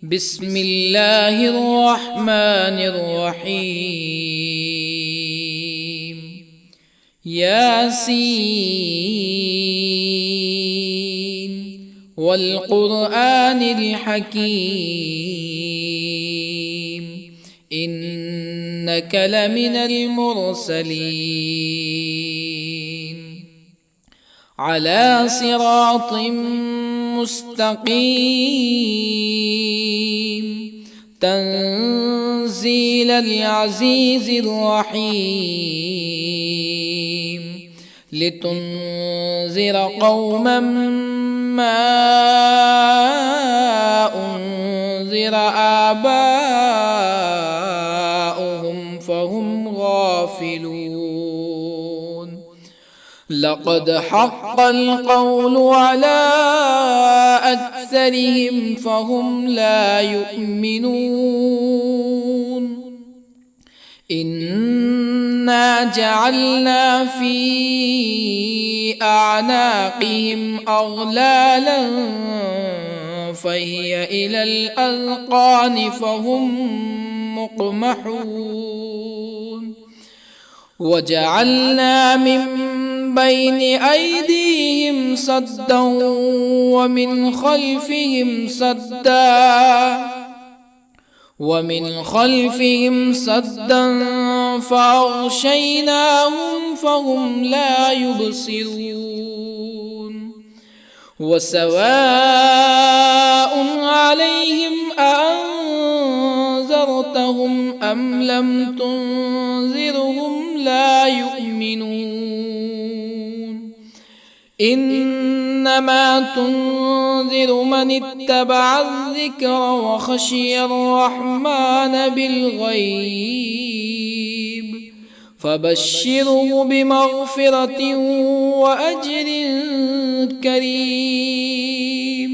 بسم الله الرحمن الرحيم. ياسين والقرآن الحكيم إنك لمن المرسلين على صراط مستقيم تنزيل العزيز الرحيم لتنذر قوما ما أنذر آباؤهم فهم غافلون. لقد حق القول على أكثرهم فهم لا يؤمنون. إنا جعلنا في أعناقهم أغلالا فهي إلى الأذقان فهم مقمحون. وجعلنا من بين أيديهم سدا ومن خلفهم سدا فأغشيناهم فهم لا يبصرون. وسواء عليهم أأنذرتهم أم لم تنذرهم لا يؤمنون. إنما تنذر من اتبع الذكر وخشي الرحمن بالغيب فبشره بمغفرة وأجر كريم.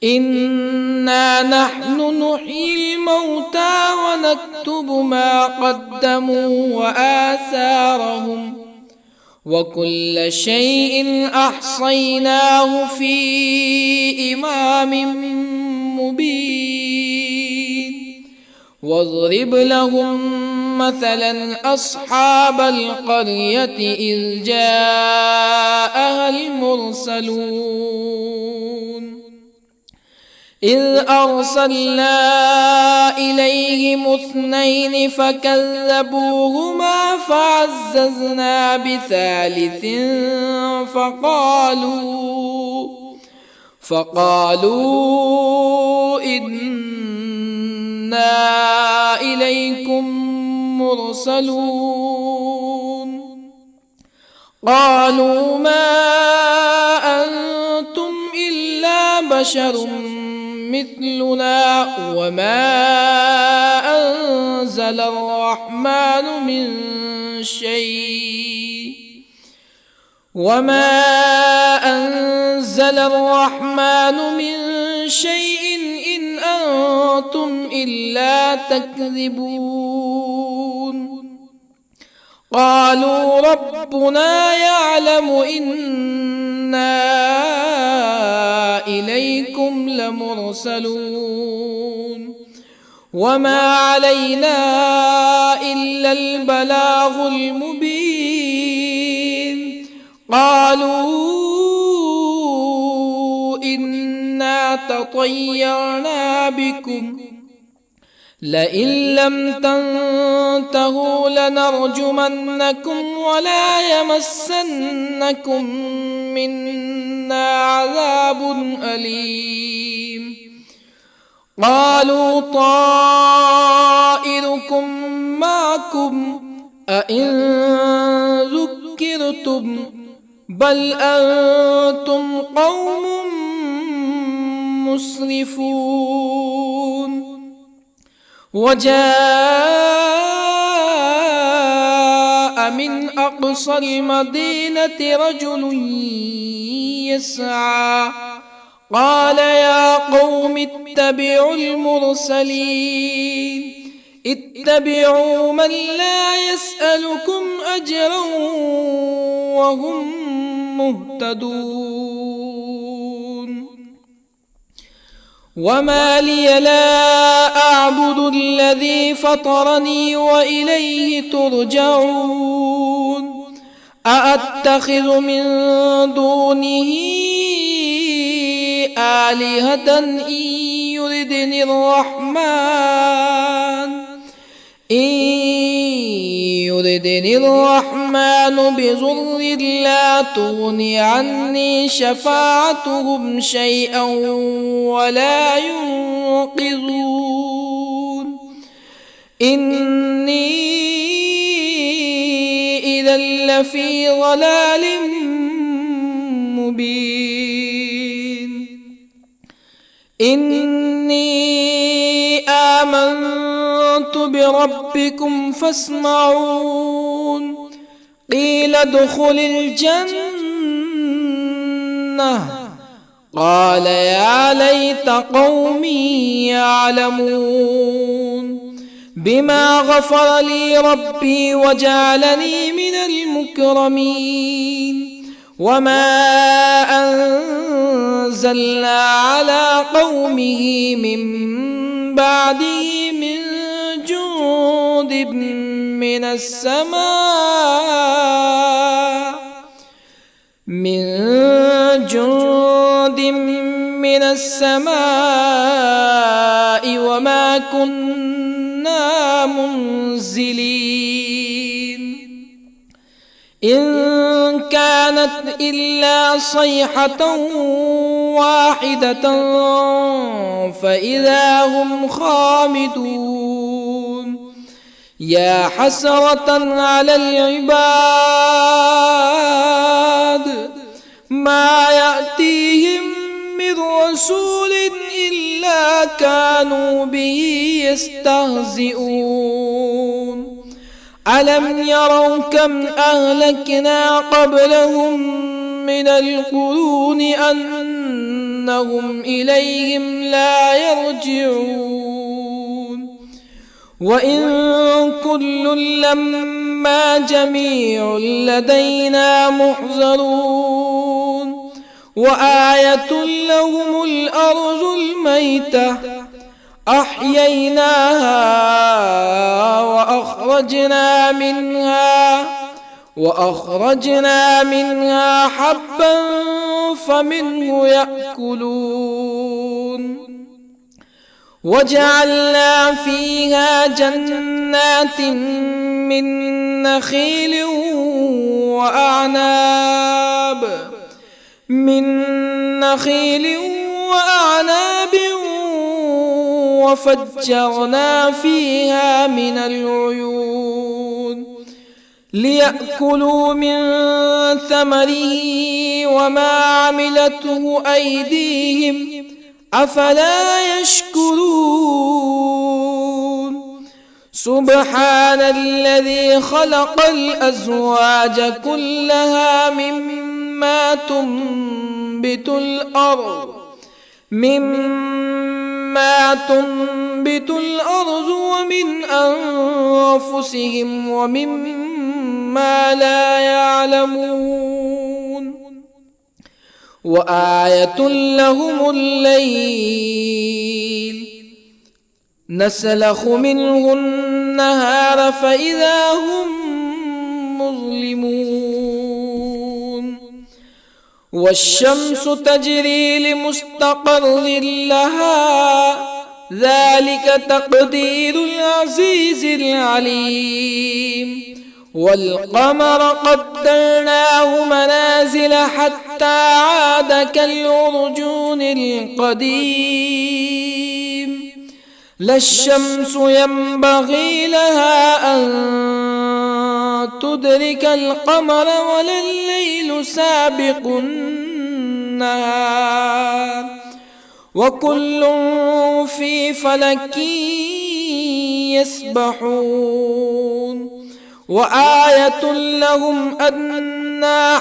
إنا نحن نحيي الموتى ونكتب ما قدموا وآثارهم وكل شيء أحصيناه في إمام مبين. واضرب لهم مثلا أصحاب القرية إذ جاءها المرسلون إذ أرسلنا إليهم اثنين فكذبوهما فعززنا بثالث فقالوا إنا إليكم مرسلون. قالوا ما أنتم إلا بشر مثلنا وما أنزل الرحمن من شيء إن أنتم إلا تكذبون. قالوا ربنا يعلم إنا إليكم لمرسلون وما علينا إلا البلاغ المبين. قالوا إنا تطيرنا بكم لئن لم تنتهوا لنرجمنكم ولا يمسنكم منا عذاب أليم. قالوا طائركم معكم أئن ذكرتم بل أنتم قوم مسرفون. وجاء من أقصى المدينة رجل يسعى قال يا قوم اتبعوا المرسلين اتبعوا من لا يسألكم أجرا وهم مهتدون. وما لي لا أعبد الذي فطرني وإليه ترجعون أأتخذ من دونه آلهة يردني الرحمن بضر لا تغن عني شفاعتهم شيئا ولا ينقذون إني إذا لفي ضلال مبين إني آمنت بربكم فاسمعون قيل ادخل الجنة قال يا ليت قومي يعلمون بما غفر لي ربي وجعلني من المكرمين وما أنزلنا على قومه من بعده من جند من السماء وما كنا منزلين إن كانت إلا صيحة واحدة فإذا هم خامدون يا حسرة على العباد ما يأتيهم من رسول إلا كانوا به يستهزئون ألم يروا كم أهلكنا قبلهم من القرون أنهم إليهم لا يرجعون وإن كل لما جميع لدينا محضرون وآية لهم الأرض الميتة أحييناها وأخرجنا منها حبا فمنه يأكلون وجعلنا فيها جنات من نخيل وأعناب وفجرنا فيها من العيون ليأكلوا من ثمره وما عملته أيديهم أفلا يشكرون سبحان الذي خلق الأزواج كلها مما تنبت الأرض ومن أنفسهم ومما لا يعلمون وآية لهم الليل نسلخ منه النهار فإذا هم مظلمون والشمس تجري لمستقر لها ذلك تقدير العزيز العليم والقمر قدرناه منازل حتى عاد كالعرجون القديم لا الشمس ينبغي لها أن تدرك القمر ولا الليل سابق النهار وكل في فلك يسبحون وآية لهم أنا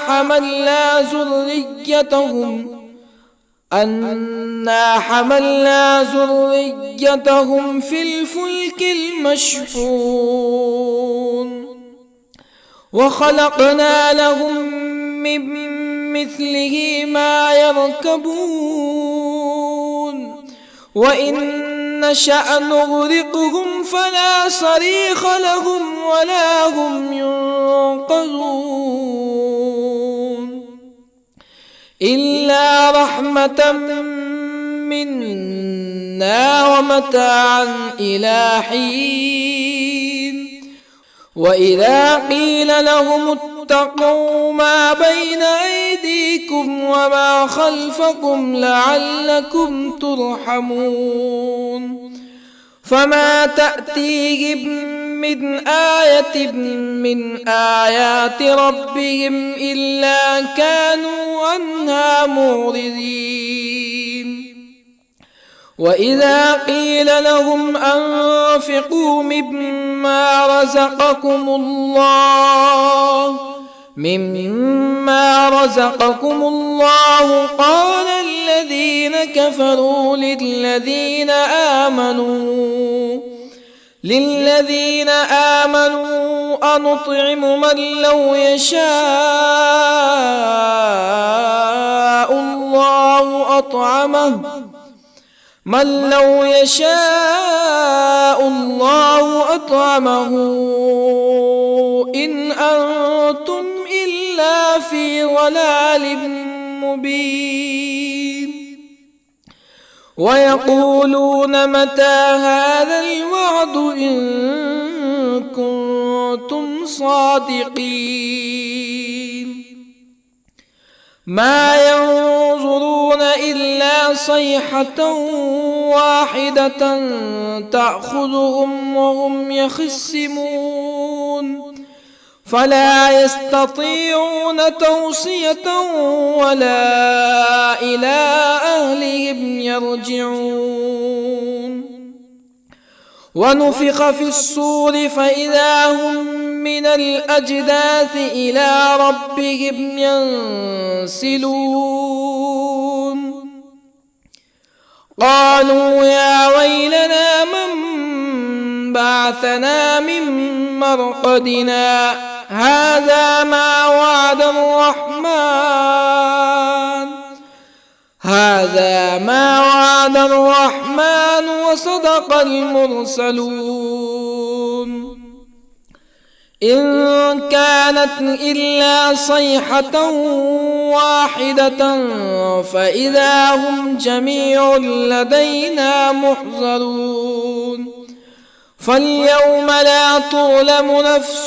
حملنا ذريتهم في الفلك المشحون وخلقنا لهم من مثله ما يركبون وإن نشأ نغرقهم فلا صريخ لهم ولا هم ينقذون إلا رحمة منا ومتاعا إلى حين وإذا قيل لهم اتقوا ما بين أيديكم وما خلفكم لعلكم ترحمون فما تأتيهم من آية من آيات ربهم إلا كانوا عنها معرضين وإذا قيل لهم أنفقوا مما رزقكم الله قال الذين كفروا للذين آمنوا أنطعم من لو يشاء الله أطعمه إن أنتم إلا في ضلال مبين ويقولون متى هذا الوعد إن كنتم صادقين ما ينظرون إلا صيحة واحدة تأخذهم وهم يخصمون فلا يستطيعون توصية ولا إلى أهلهم يرجعون ونفخ في الصور فإذا هم من الأجداث إلى ربهم ينسلون قالوا يا ويلنا من بعثنا من مرقدنا هذا ما وعد الرحمن وصدق المرسلون إن كانت إلا صيحة واحدة فإذا هم جميع لدينا محضرون فاليوم لا تظلم نفس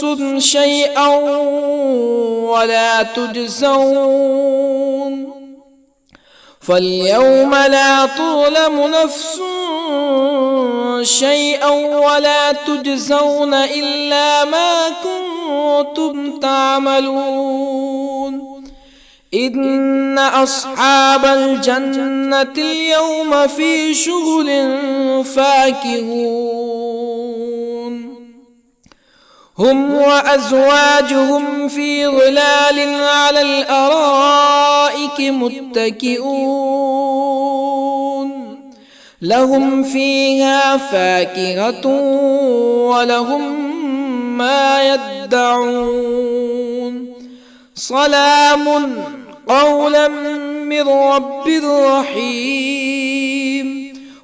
شيئا ولا تجزون إلا ما كنتم تعملون إن أصحاب الجنة اليوم في شغل فاكهون هم وأزواجهم في ظلال على الأرائك متكئون لهم فيها فاكهة ولهم ما يدعون سلام قولا من رب رحيم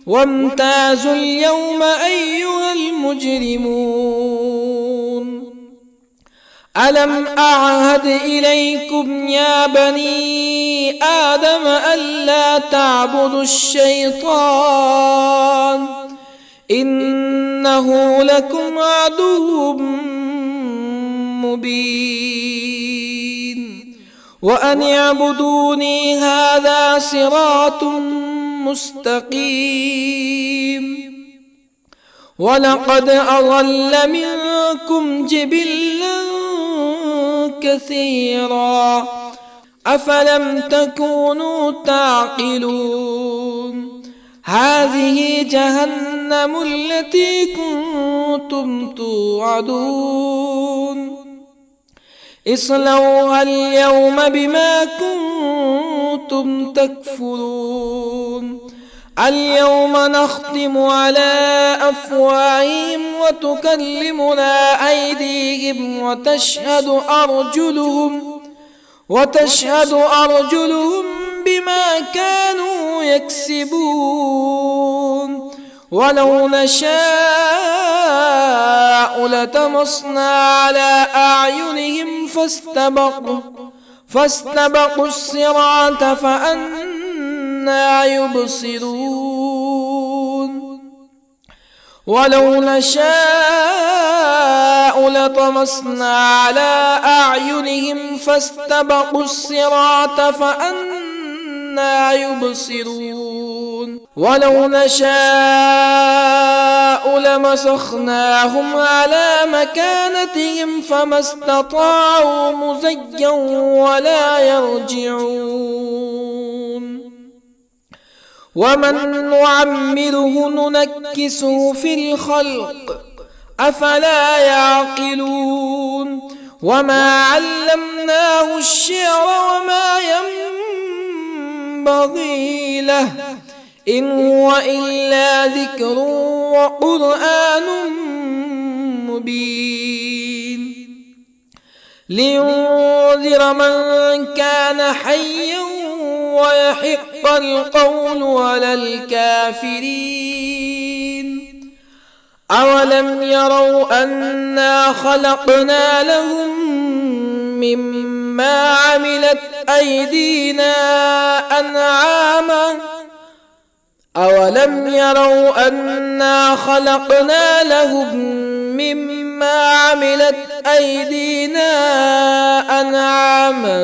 وامتازوا اليوم أيها المجرمون ألم أعهد إليكم يا بني آدم ألا تعبدوا الشيطان إنه لكم عدو مبين وأن اعبدوني هذا صراط مستقيم ولقد أضل منكم جبلا كثيرا أفلم تكونوا تعقلون هذه جهنم التي كنتم توعدون اصلوها اليوم بما كنتم تكفرون اليوم نختم على أفواههم وتكلمنا أيديهم وتشهد أرجلهم بما كانوا يكسبون ولو نشاء لطمسنا على أعينهم فاستبقوا الصراط فأنى يبصرون ولو نشاء لطمسنا على أعينهم فاستبقوا الصراط فأنى يبصرون ولو نشاء لمسخناهم على مكانتهم فما استطاعوا مزيا ولا يرجعون ومن نعمره ننكسه في الخلق أفلا يعقلون وما علمناه الشعر وما ينبغي له إن هو إلا ذكر وقرآن مبين لينذر من كان حيا ويحق القول على الكافرين أولم يروا أنا خلقنا لهم مما عملت أيدينا أنعاما أولم يروا أنا خلقنا لهم مما عملت أيدينا أنعاما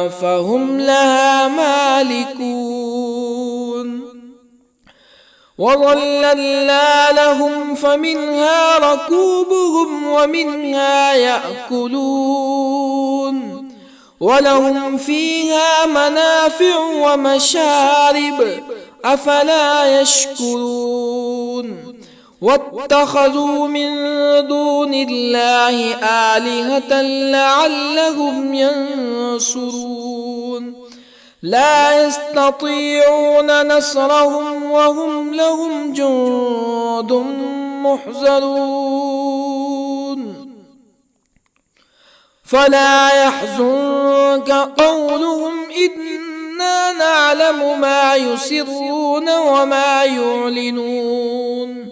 فهم لها مالكون وظللنا لهم فمنها ركوبهم ومنها يأكلون ولهم فيها منافع ومشارب أفلا يشكرون واتخذوا من دون الله آلهة لعلهم ينصرون لا يستطيعون نصرهم وهم لهم جند محضرون فلا يحزنك قولهم إنا نعلم ما يسرون وما يعلنون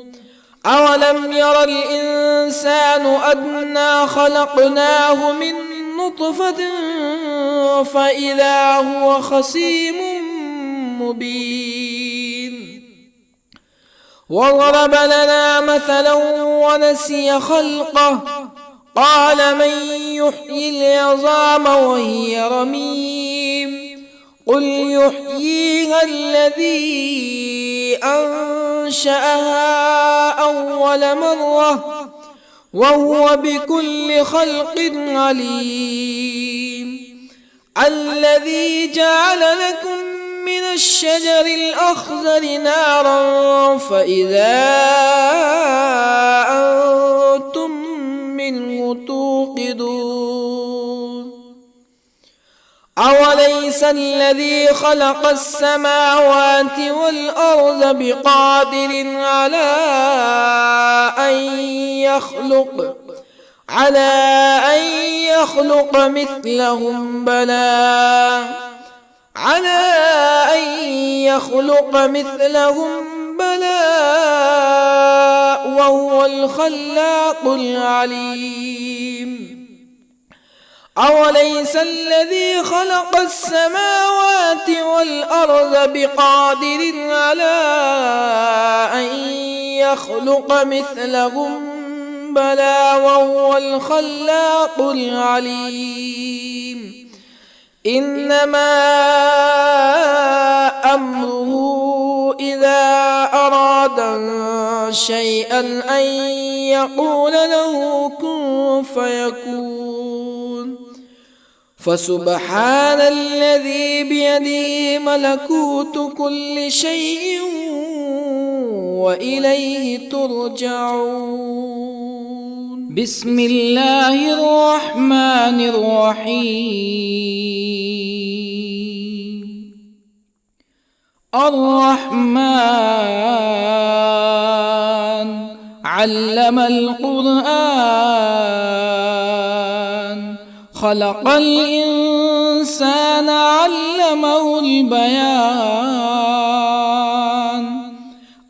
أولم ير الإنسان أنا خلقناه من نطفة فإذا هو خصيم مبين وضرب لنا مثلا ونسي خلقه قال من يحيي العظام وهي رميم قل يحييها الذي أنشأها أول مرة وهو بكل خلق عليم الذي جعل لكم من الشجر الأخضر نارا فإذا أنتم منه توقدون أوليس الذي خلق السماوات والأرض بقادر على أن يخلق مثلهم بلى وهو الخلاق العليم أوليس الذي خلق السماوات والأرض بقادر على أن يخلق مثلهم بلى وهو الخلاق العليم إنما أمره إذا أراد شيئا أن يقول له كن فيكون فسبحان الذي بيده ملكوت كل شيء وإليه ترجعون بسم الله الرحمن الرحيم الرحمن علم القرآن خلق الإنسان علمه البيان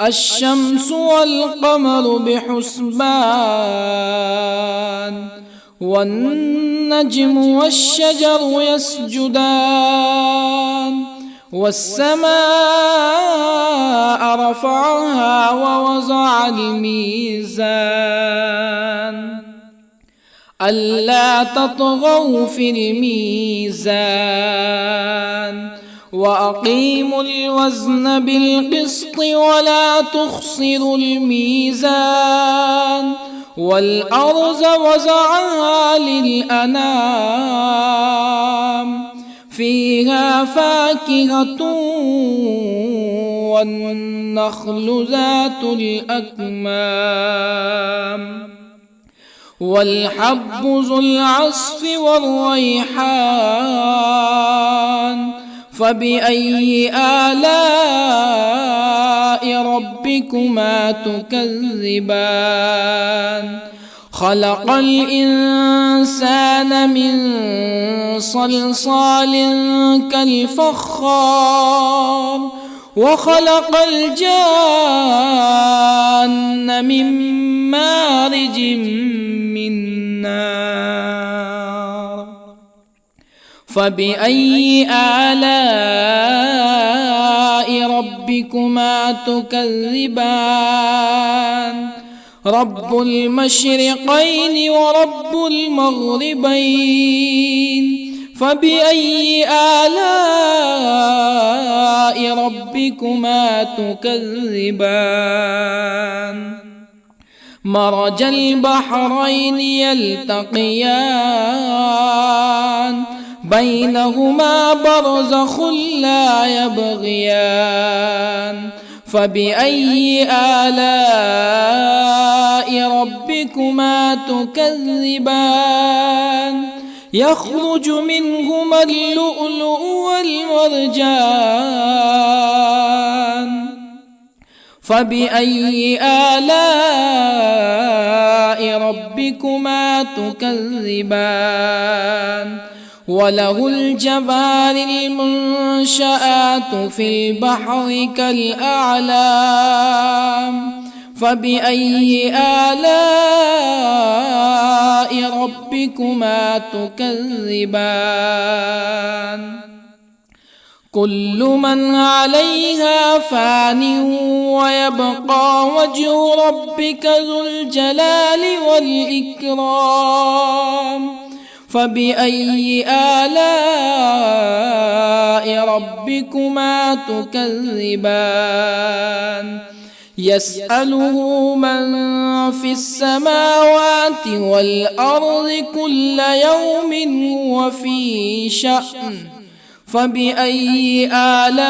الشمس والقمر بحسبان والنجم والشجر يسجدان والسماء رفعها ووضع الميزان ألا تطغوا في الميزان وأقيموا الوزن بالقسط ولا تخسروا الميزان والأرض وضعها للأنام فيها فاكهة والنخل ذات الأكمام والحب ذو العصف والريحان فبأي آلاء ربكما تكذبان خلق الإنسان من صلصال كالفخار وخلق الجان من مارج من نار فبأي آلاء ربكما تكذبان رب المشرقين ورب المغربين فبأي آلاء ربكما تكذبان مرج البحرين يلتقيان بينهما برزخ لا يبغيان فبأي آلاء ربكما تكذبان يخرج منهما اللؤلؤ والمرجان فبأي آلاء ربكما تكذبان وله الجوار المنشآت في البحر كالأعلام فبأي آلاء ربكما تكذبان كل من عليها فان ويبقى وجه ربك ذو الجلال والإكرام فبأي آلاء ربكما تكذبان يسأله من في السماوات والأرض كل يوم هو في شأن فبأي آلاء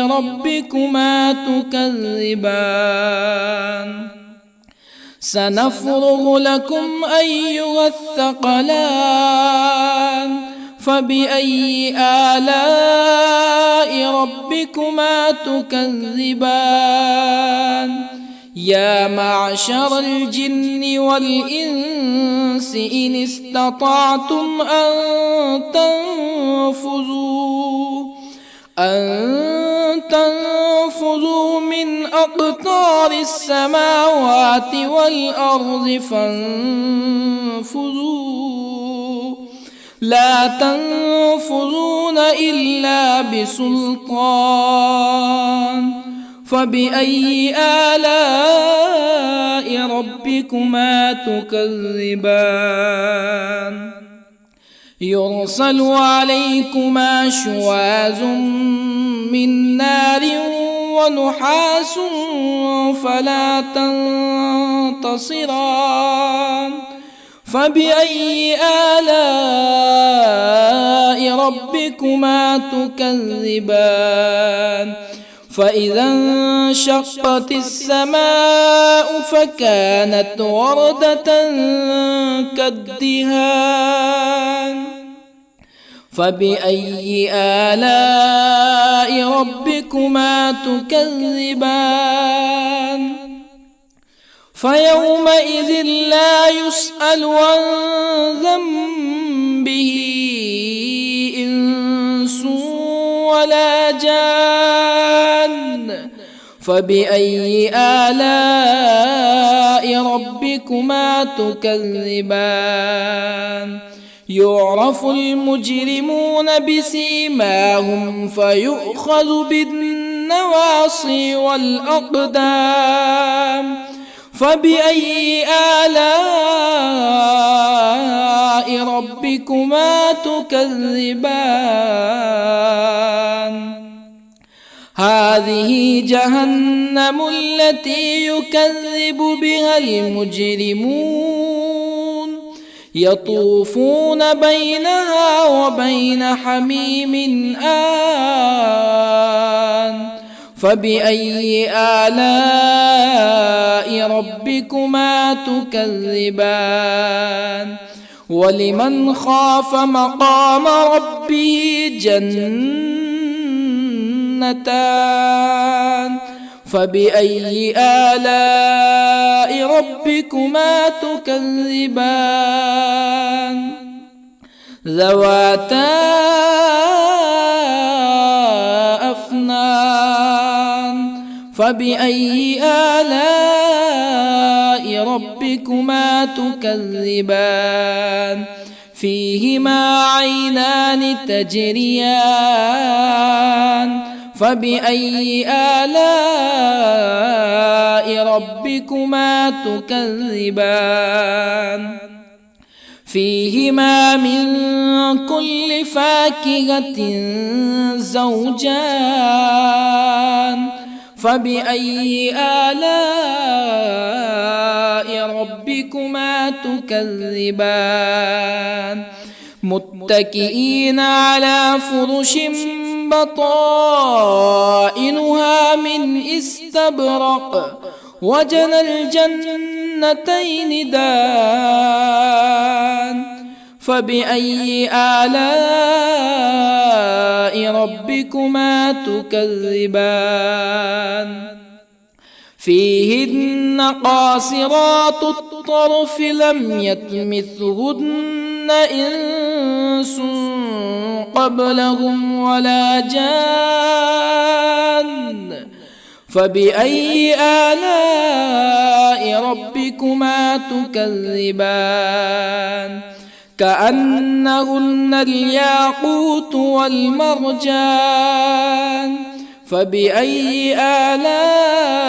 ربكما تكذبان سنفرغ لكم أيها الثقلان فبأي آلاء ربكما تكذبان يا معشر الجن والإنس إن استطعتم أن تنفذوا من أقطار السماوات والأرض فانفذوا لا تنفذون إلا بسلطان فبأي آلاء ربكما تكذبان يرسل عليكما شواظ من نار ونحاس فلا تنتصران فبأي آلاء ربكما تكذبان فإذا انشقت السماء فكانت وردة كالدهان فبأي آلاء ربكما تكذبان فيومئذ لا يسأل عن ذنبه إنس ولا جان. فبأي آلاء ربكما تكذبان؟ يعرف المجرمون بسيماهم فيؤخذ بالنواصي والأقدام. فبأي آلاء ربكما تكذبان؟ هذه جهنم التي يكذب بها المجرمون، يطوفون بينها وبين حميم آن. فبأي آلاء ربكما تكذبان؟ ولمن خاف مقام ربه جنتان. فبأي آلاء ربكما تكذبان؟ ذواتا أفنان. فبأي آلاء ربكما تكذبان؟ فيهما عينان تجريان. فبأي آلاء ربكما تكذبان؟ فيهما من كل فاكهة زوجان. فبأي آلاء ربكما تكذبان؟ متكئين على فرش بطائنها من استبرق وجنى الجنتين دان. فبأي آلاء ربكما تكذبان؟ فيهن قاصرات الطرف لم يطمثهن إنس قبلهم ولا جان. فبأي آلاء ربكما تكذبان؟ كأنهن الياقوت والمرجان. فبأي آلاء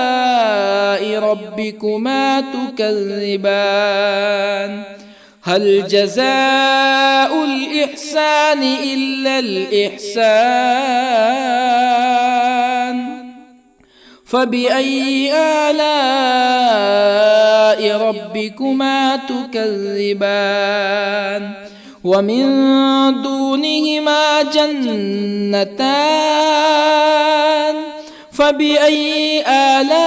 ربكما تكذبان؟ هل جزاء الإحسان إلا الإحسان؟ فبأي آلاء ربكما تكذبان؟ ومن دونهما جنتان. فبأي آلاء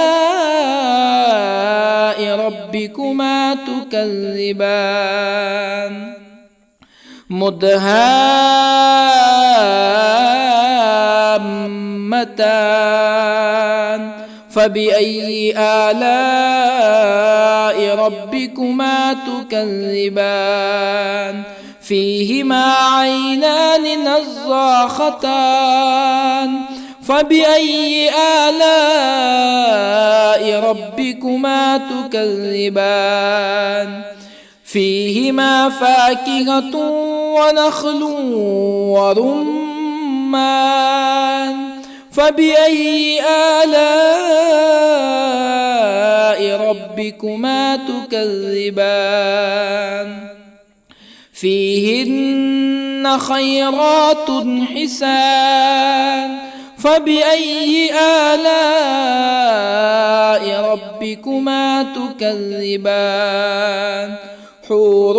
ربكما تكذبان؟ مدهامتان. فبأي آلاء ربكما تكذبان؟ فيهما عينان نضاختان. فبأي آلاء ربكما تكذبان؟ فيهما فاكهة ونخل ورمان. فبأي آلاء ربكما تكذبان؟ فيهن خيرات حسان. فبأي آلاء ربكما تكذبان؟ حور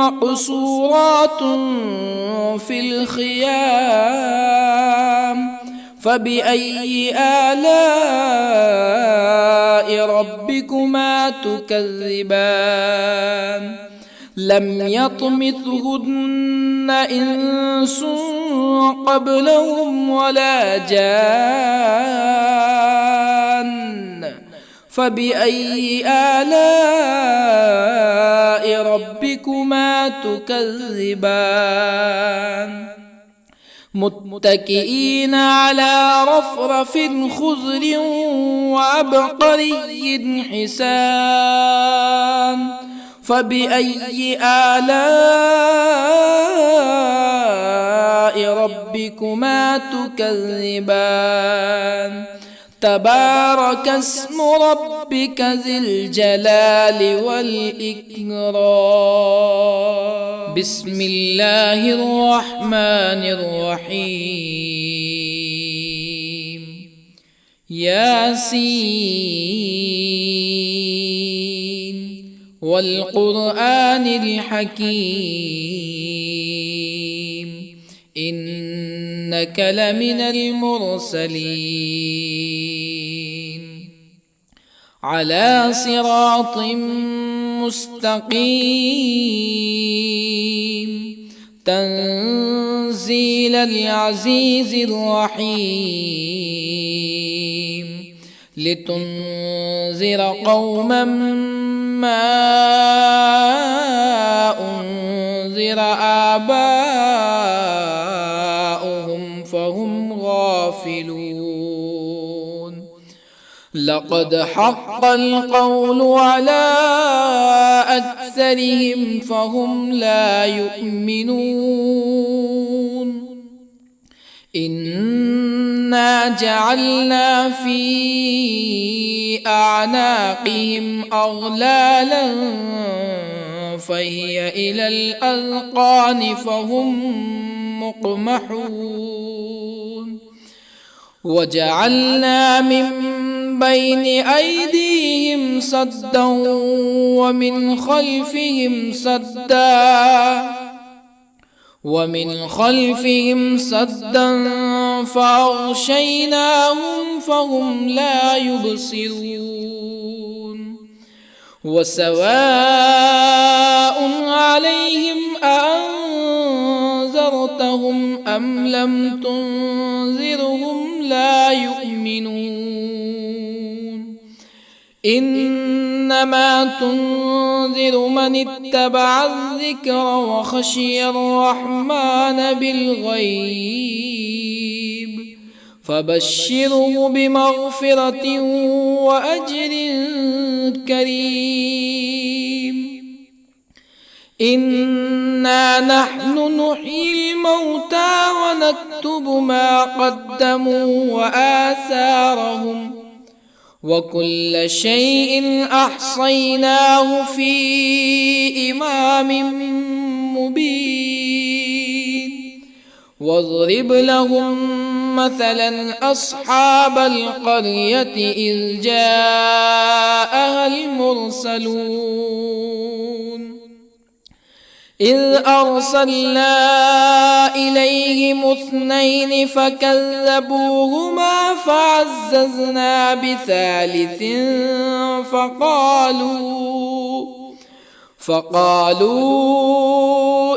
مقصورات في الخيام. فبأي آلاء ربكما تكذبان؟ لم يطمثهن إنس قبلهم ولا جان. فبأي آلاء ربكما تكذبان متكئين على رفرف خضر وعبقري حسان فبأي آلاء ربكما تكذبان تبارك اسم ربك ذي الجلال والإكرام بسم الله الرحمن الرحيم ياسين والقرآن الحكيم إنك لمن المرسلين على صراط مستقيم تنزيل العزيز الرحيم لتنذر قوما ما أنذر آباؤهم فهم غافلون لقد حق القول على أكثرهم فهم لا يؤمنون إنا جعلنا في أعناقهم أغلالا فهي إلى الأذقان فهم مقمحون وجعلنا من بين أيديهم سدا ومن خلفهم سدا فأغشيناهم فهم لا يبصرون وسواء عليهم أأنذرتهم أم لم تنذرهم لا يؤمنون إنما تنذر من اتبع الذكر وخشي الرحمن بالغيب فبشره بمغفرة وأجر كريم إنا نحن نحيي الموتى ونكتب ما قدموا وآثارهم وكل شيء أحصيناه في إمام مبين واضرب لهم مثلا أصحاب القرية إذ جاءها المرسلون إذ أرسلنا إليهم اثنين فكذبوهما فعززنا بثالث فقالوا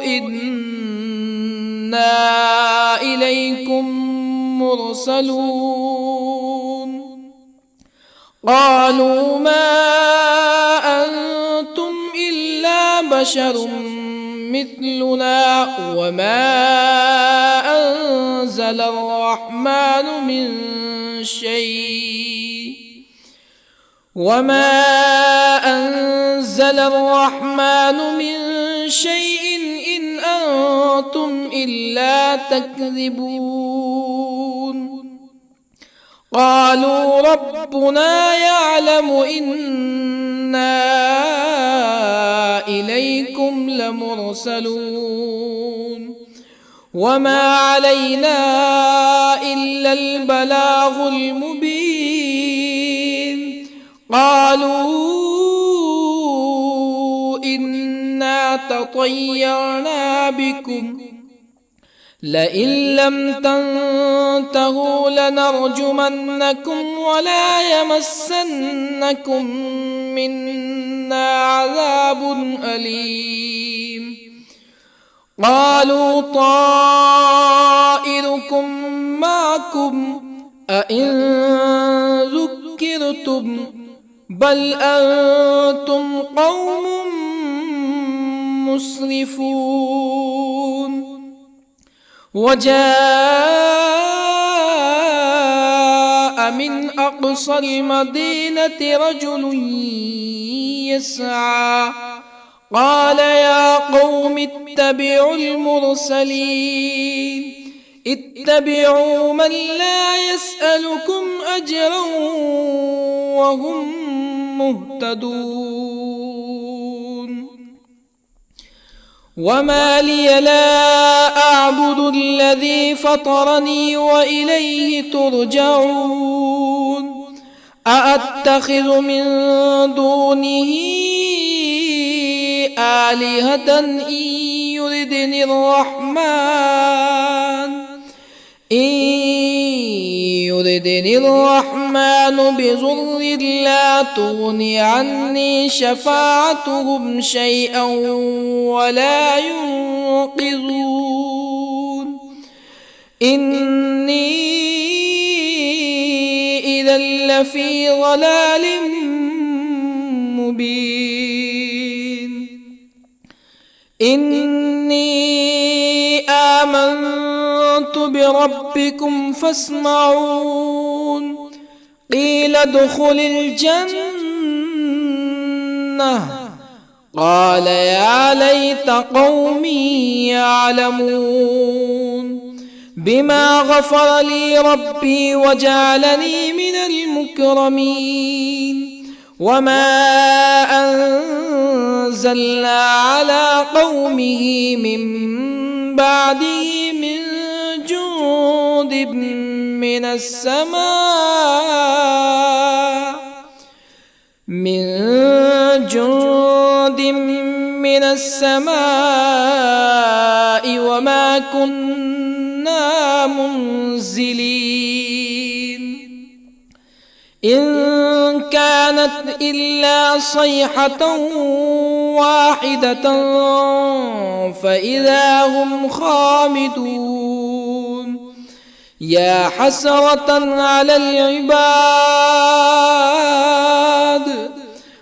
إنا إليكم مرسلون قالوا ما أنتم إلا بشر مثلنا وما أنزل الرحمن من شيء إن أنتم إلا تكذبون قالوا ربنا يعلم إنا إليكم لمرسلون وما علينا إلا البلاغ المبين قالوا إنا تطيرنا بكم لئن لم تنتهوا لنرجمنكم ولا يمسنكم منا عذاب أليم قالوا طائركم معكم أئن ذكرتم بل أنتم قوم مسرفون. وجاء من أقصى المدينة رجل يسعى قال يا قوم اتبعوا المرسلين اتبعوا من لا يسألكم أجرا وهم مهتدون. وما لي لا أعبد الذي فطرني وإليه ترجعون. أأتخذ من دونه آلهة إن يردني الرحمن بضر لا تغني عني شفاعتهم شيئا ولا ينقذون. إني إذا لفي ضلال مبين. إني آمنت بربكم فاسمعون. قيل ادخل الجنة قال يا ليت قومي يعلمون. بما غفر لي ربي وجعلني من المكرمين. وما أنزلنا على قومه من بعده من جند من السماء وما كنا منزلين. إن كانت إلا صيحة واحدة فإذا هم خامدون. يا حسرة على العباد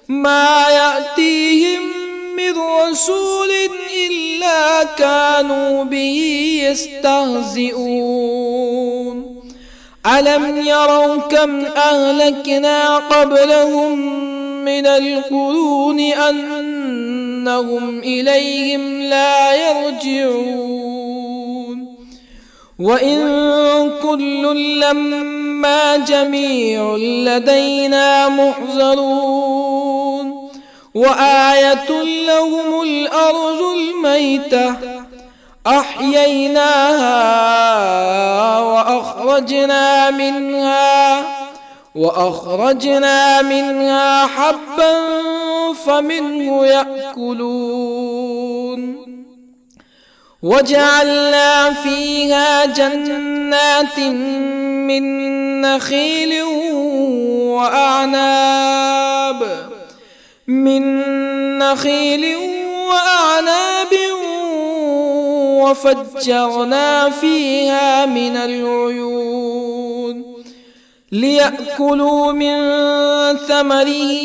ما يأتيهم من رسول إلا كانوا به يستهزئون. ألم يروا كم أهلكنا قبلهم من القرون أنهم إليهم لا يرجعون. وإن كل لما جميع لدينا محضرون. وآية لهم الأرض الميتة أحييناها وأخرجنا منها حبا فمنه يأكلون. وجعلنا فيها جنات من نخيل وأعناب وفجرنا فيها من العيون ليأكلوا من ثمره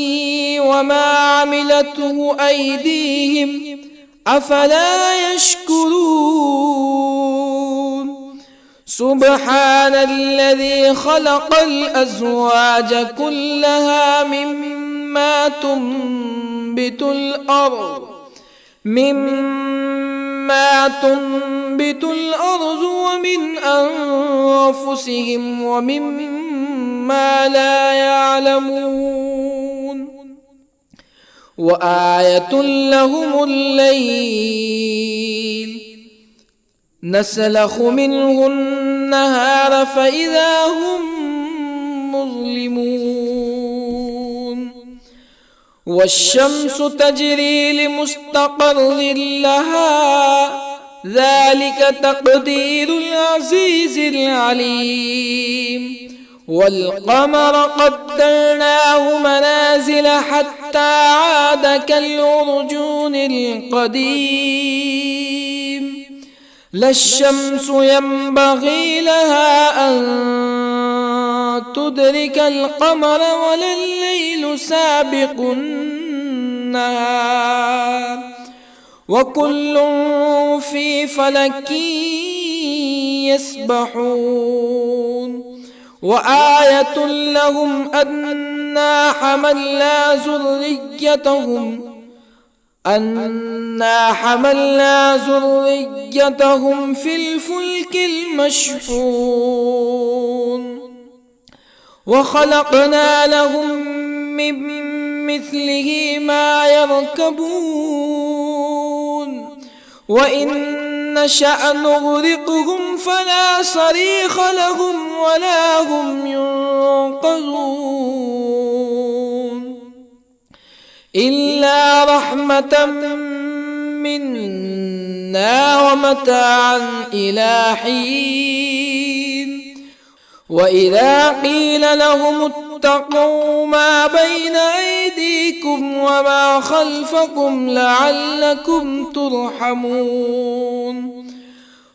وما عملته أيديهم أفلا يشكرون. سبحان الذي خلق الأزواج كلها مما تنبت الأرض ومن أنفسهم ومما لا يعلمون. وآية لهم الليل نسلخ منه النهار فإذا هم مظلمون. والشمس تجري لمستقر لها ذلك تقدير العزيز العليم. والقمر قدرناه منازل حتى عاد كالعرجون القديم. لا الشمس ينبغي لها أن تدرك القمر ولا الليل سابق النهار وكل في فلك يسبحون وآية لهم أنا حملنا ذريتهم في الفلك المشحون وخلقنا لهم من مثله ما يركبون وإن نشأ نغرقهم فلا صريخ لهم ولا هم ينقذون إلا رحمة منا ومتاعا إلى حين وإذا قيل لهم اتقوا ما بين أيديكم وما خلفكم لعلكم ترحمون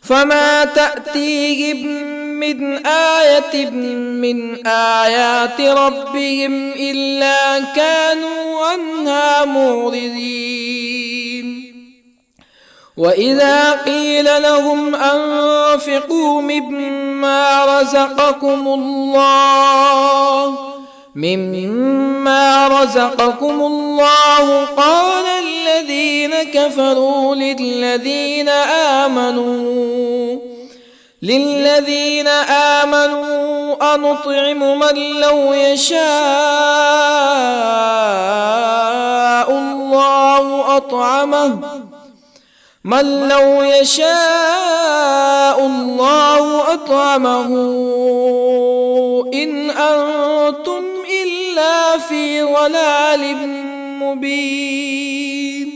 فما تأتيهم من آية من آيات ربهم إلا كانوا عنها معرضين وإذا قيل لهم أنفقوا مما رزقكم الله قال الذين كفروا للذين آمنوا أنطعم من لو يشاء الله أطعمه إن أنتم إلا في ضلال مبين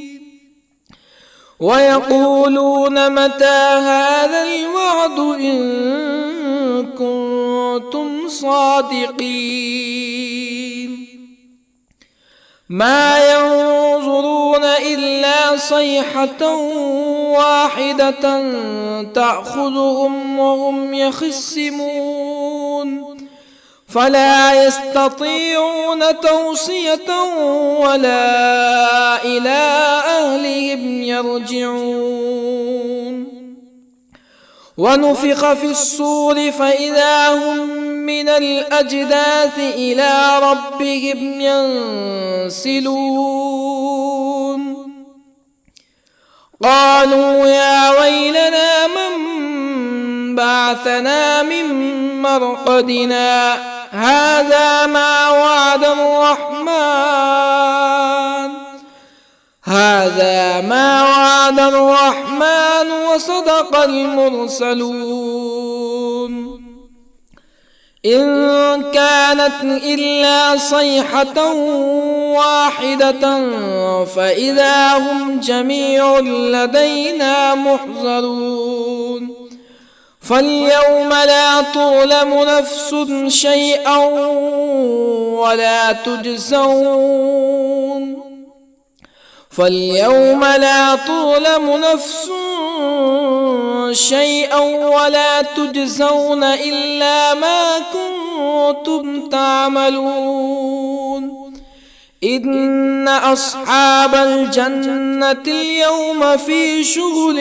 ويقولون متى هذا الوعد إن كنتم صادقين ما ينظرون إلا صيحة واحدة تأخذهم وهم يخصمون فلا يستطيعون توصية ولا إلى أهلهم يرجعون ونفخ في الصور فإذا هم من الأجداث إلى ربهم ينسلون قالوا يا ويلنا من بعثنا من مرقدنا هذا ما وعد الرحمن وصدق المرسلون إن كانت إلا صيحة واحدة فإذا هم جميع لدينا محضرون فاليوم لا تظلم نفس شيئا ولا تجزون إلا ما كنتم تعملون إن أصحاب الجنة اليوم في شغل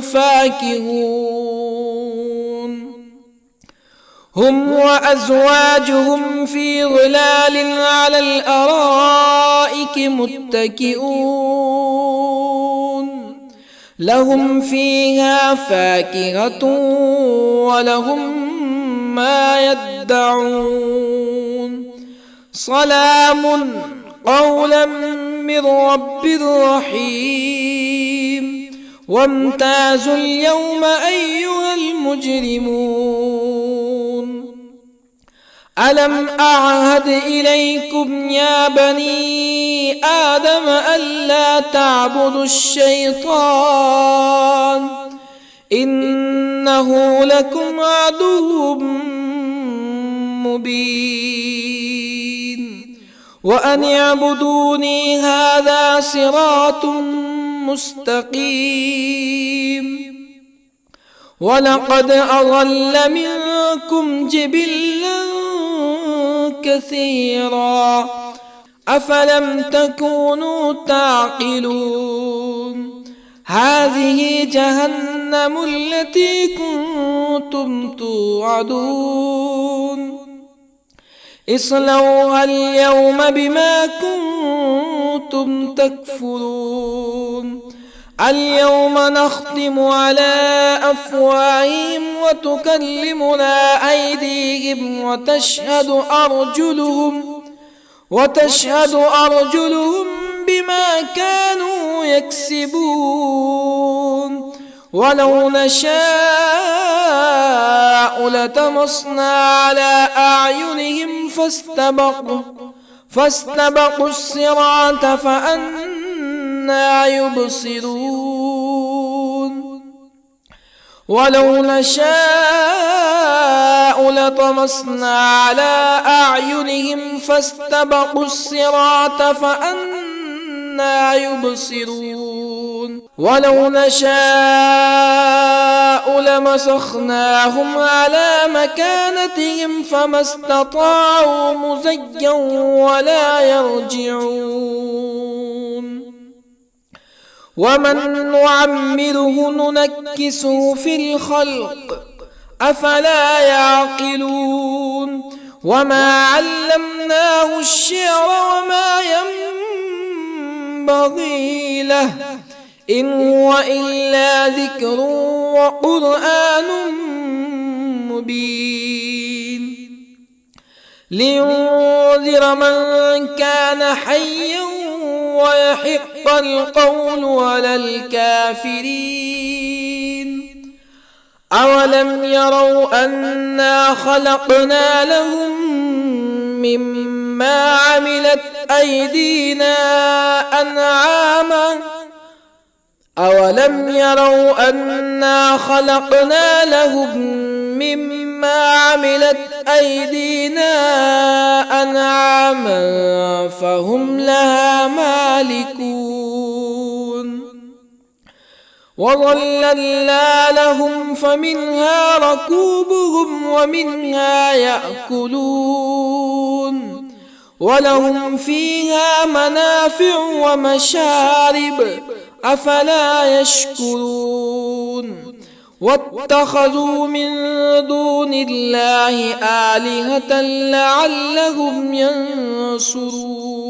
فاكهون هم وأزواجهم في ظلال على الأرائك متكئون لهم فيها فاكهة ولهم ما يدعون سلام قولا من رب رحيم وامتازوا اليوم أيها المجرمون ألم أعهد إليكم يا بني آدم ألا تعبدوا الشيطان إنه لكم عدو مبين وأن اعبدوني هذا صراط مستقيم ولقد أضل منكم جبلا كثيرا أفلم تكونوا تعقلون هذه جهنم التي كنتم توعدون اصلوها اليوم بما كنتم تكفرون اليوم نختم على أفواههم وتكلمنا أيديهم وتشهد أرجلهم بما كانوا يكسبون ولو نشاء لطمسنا على أعينهم فاستبقوا الصراط فأنى يبصرون ولو نشاء لطمسنا على أعينهم فاستبقوا الصراط فأنى يبصرون ولو نشاء لمسخناهم على مكانتهم فما استطاعوا مزيا ولا يرجعون ومن نعمره ننكسه في الخلق أفلا يعقلون وما علمناه الشعر وما ينبغي له إن هو إلا ذكر وقرآن مبين لينذر من كان حيا ويحق القول على الكافرين أولم يروا أنا خلقنا لهم مما عملت أيدينا أنعاما أولم يروا أنا خلقنا لهم مما عملت أيدينا أنعاما فهم لها مالكون وظللنا لهم فمنها ركوبهم ومنها يأكلون ولهم فيها منافع ومشارب أفلا يشكرون واتخذوا من دون الله آلهة لعلهم ينصرون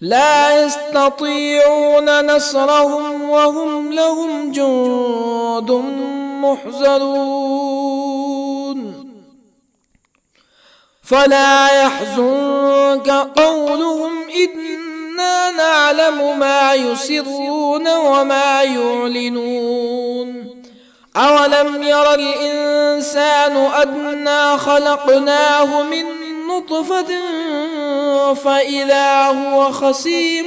لا يستطيعون نصرهم وهم لهم جند محضرون فلا يحزنك قولهم إنا نعلم ما يسرون وما يعلنون أولم ير الإنسان أنا خلقناه من نطفة فإذا هو خصيم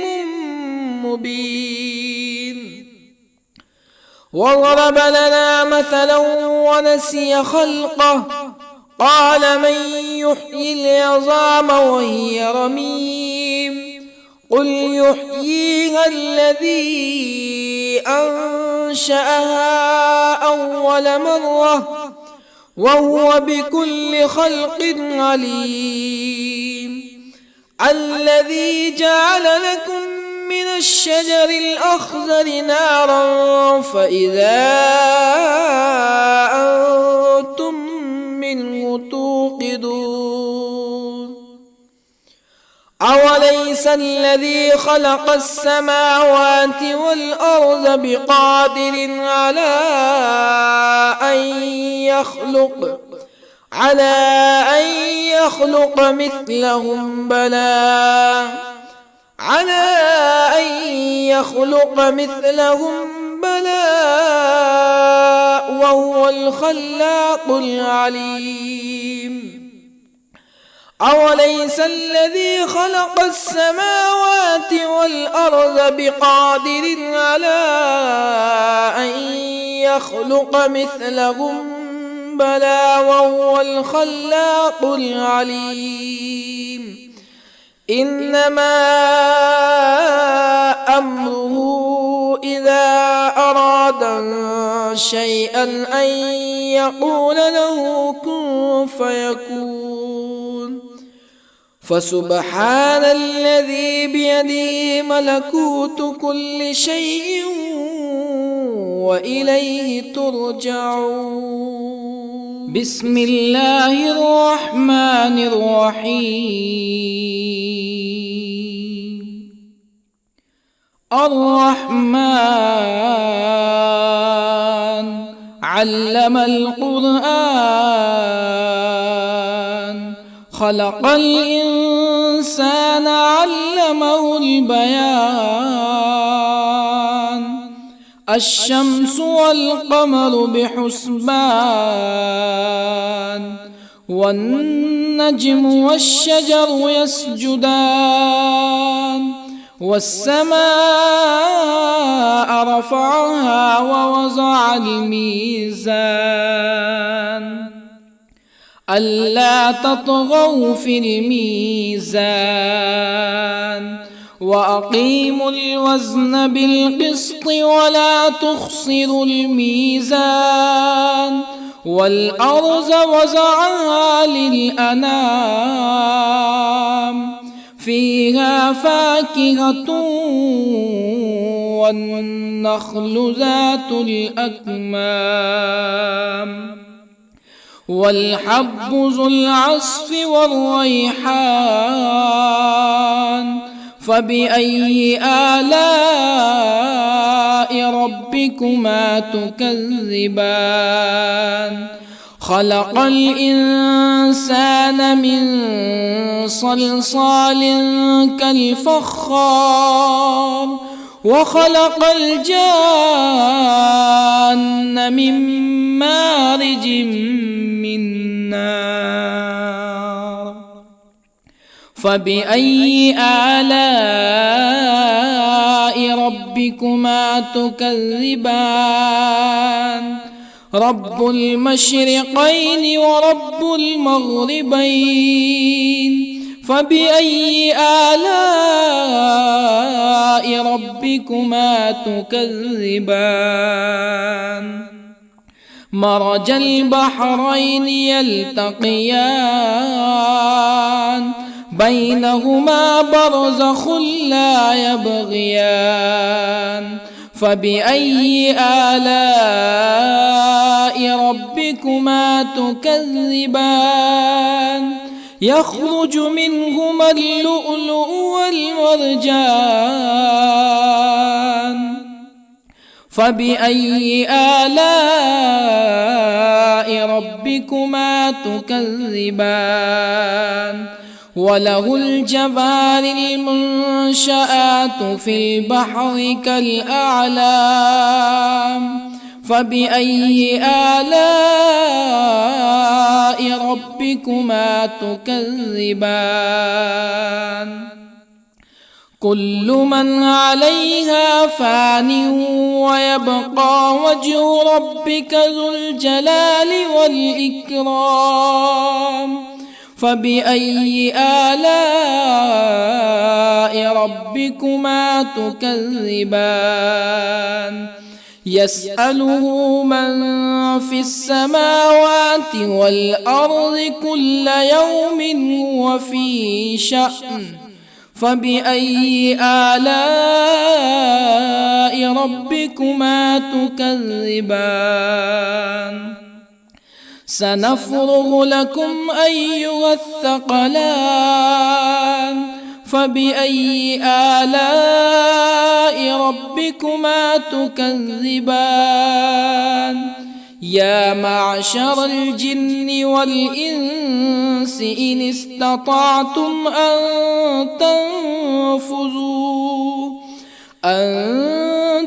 مبين وضرب لنا مثلا ونسي خلقه قال من يحيي العظام وهي رميم قل يحييها الذي أنشأها أول مرة وهو بكل خلق عليم الذي جعل لكم من الشجر الأخضر نارا فإذا أنتم منه توقدون أوليس الذي خلق السماوات والأرض بقادر على أن يخلق مثلهم بلى وهو الخلاق العليم أوليس الذي خلق السماوات والأرض بقادر على أن يخلق مثلهم بلى وهو الخلاق العليم إنما أمره إذا أراد شيئا أن يقول له كن فيكون فسبحان الذي بيده ملكوت كل شيء وإليه ترجعون. بسم الله الرحمن الرحيم. الرحمن علم القرآن، خلق الإنسان علمه البيان. الشمس والقمر بحسبان، والنجم والشجر يسجدان. والسماء رفعها ووضع الميزان، ألا تطغوا في الميزان. وأقيموا الوزن بالقسط ولا تخسروا الميزان. والأرض وضعها للأنام، فيها فاكهة والنخل ذات الأكمام، والحب ذو العصف والريحان. فبأي آلاء ربكما تكذبان؟ خلق الإنسان من صلصال كالفخار، وخلق الجان من مارج من نار. فبأي آلاء ربكما تكذبان؟ رب المشرقين ورب المغربين. فبأي آلاء ربكما تكذبان؟ مرج البحرين يلتقيان، بينهما برزخ لا يبغيان. فبأي آلاء ربكما تكذبان؟ يخرج منهما اللؤلؤ والمرجان. فبأي آلاء ربكما تكذبان؟ وله الجوار المنشآت في البحر كالأعلام. فبأي آلاء ربكما تكذبان؟ كل من عليها فان، ويبقى وجه ربك ذو الجلال والإكرام. فبأي آلاء ربكما تكذبان؟ يسأله من في السماوات والأرض كل يوم هو في شأن. فبأي آلاء ربكما تكذبان؟ سنفرغ لكم أيها الثقلان. فبأي آلاء ربكما تكذبان؟ يا معشر الجن والإنس إن استطعتم أن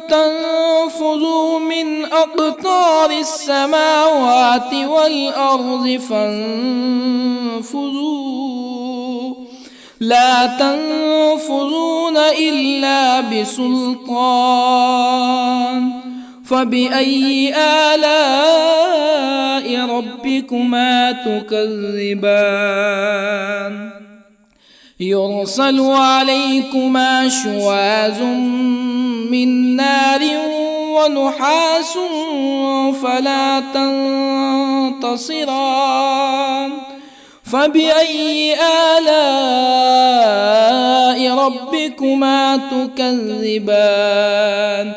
تنفذوا من أقطار السماوات والأرض فانفذوا، لا تنفذون إلا بسلطان. فبأي آلاء ربكما تكذبان؟ يرسل عليكما شواظ من نار ونحاس فلا تنتصران. فبأي آلاء ربكما تكذبان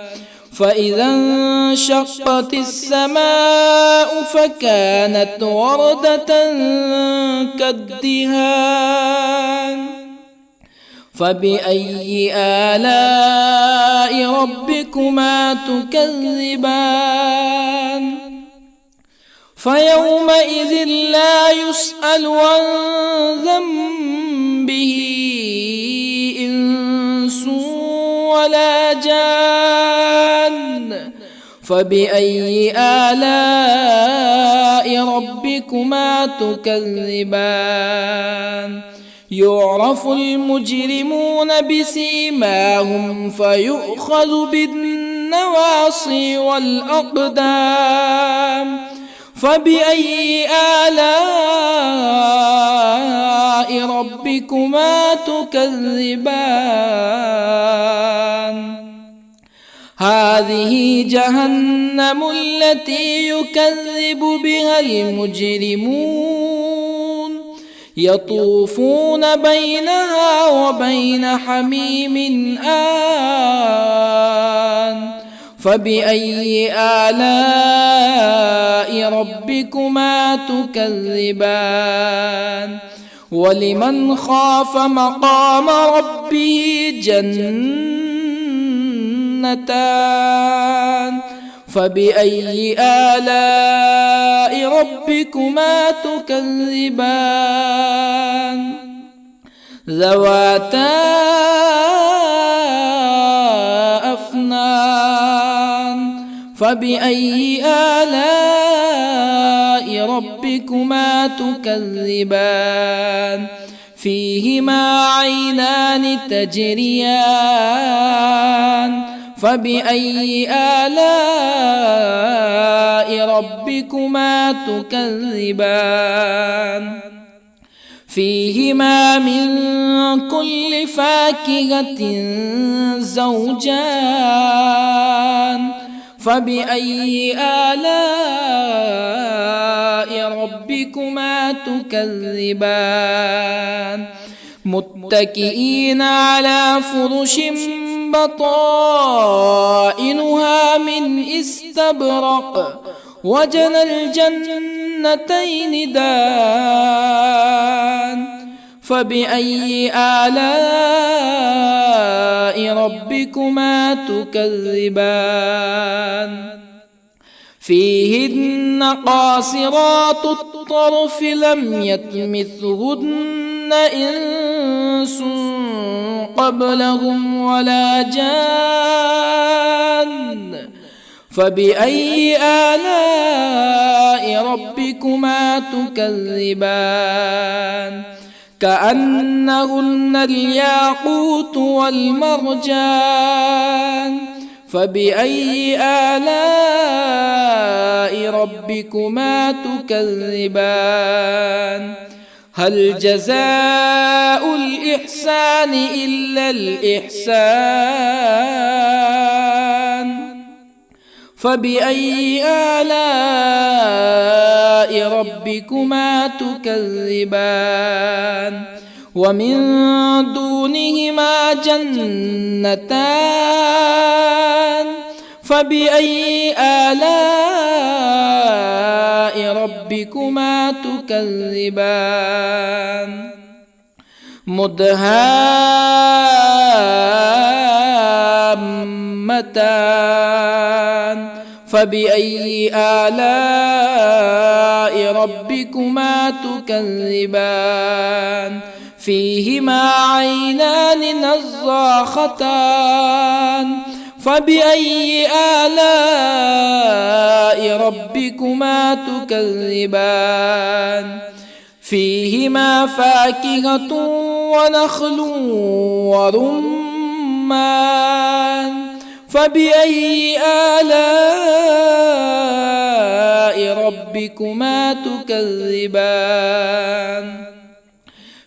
فإذا انشقت السماء فكانت وردة كالدهان فبأي آلاء ربكما تكذبان فيومئذ لا يسأل عن ذنبه إنس ولا جان فبأي آلاء ربكما تكذبان يعرف المجرمون بسيماهم فيؤخذ بالنواصي والأقدام فبأي آلاء ربكما تكذبان هذه جهنم التي يكذب بها المجرمون يطوفون بينها وبين حميم آن فبأي آلاء ربكما تكذبان ولمن خاف مقام ربه جنتان فبأي آلاء ربكما تكذبان ذواتا أفنان فبأي آلاء ربكما تكذبان فيهما عينان تجريان فبأي آلاء ربكما تكذبان فيهما من كل فاكهة زوجان فبأي آلاء ربكما تكذبان متكئين على فرش بطائنها من استبرق وجنى الجنتين دان فبأي آلاء ربكما تكذبان فيهن قاصرات الطرف لم يطمثهن إنس قبلهم ولا جان فبأي آلاء ربكما تكذبان كأنهن الياقوت والمرجان فبأي آلاء ربكما تكذبان هل جزاء الإحسان إلا الإحسان فبأي آلاء ربكما تكذبان ومن دونهما جنتان فبأي آلاء ربكما تكذبان مدهامتان فبأي آلاء ربكما تكذبان فيهما عينان نضاختان فبأي آلاء ربكما تكذبان فيهما فاكهة ونخل ورمان فبأي آلاء ربكما تكذبان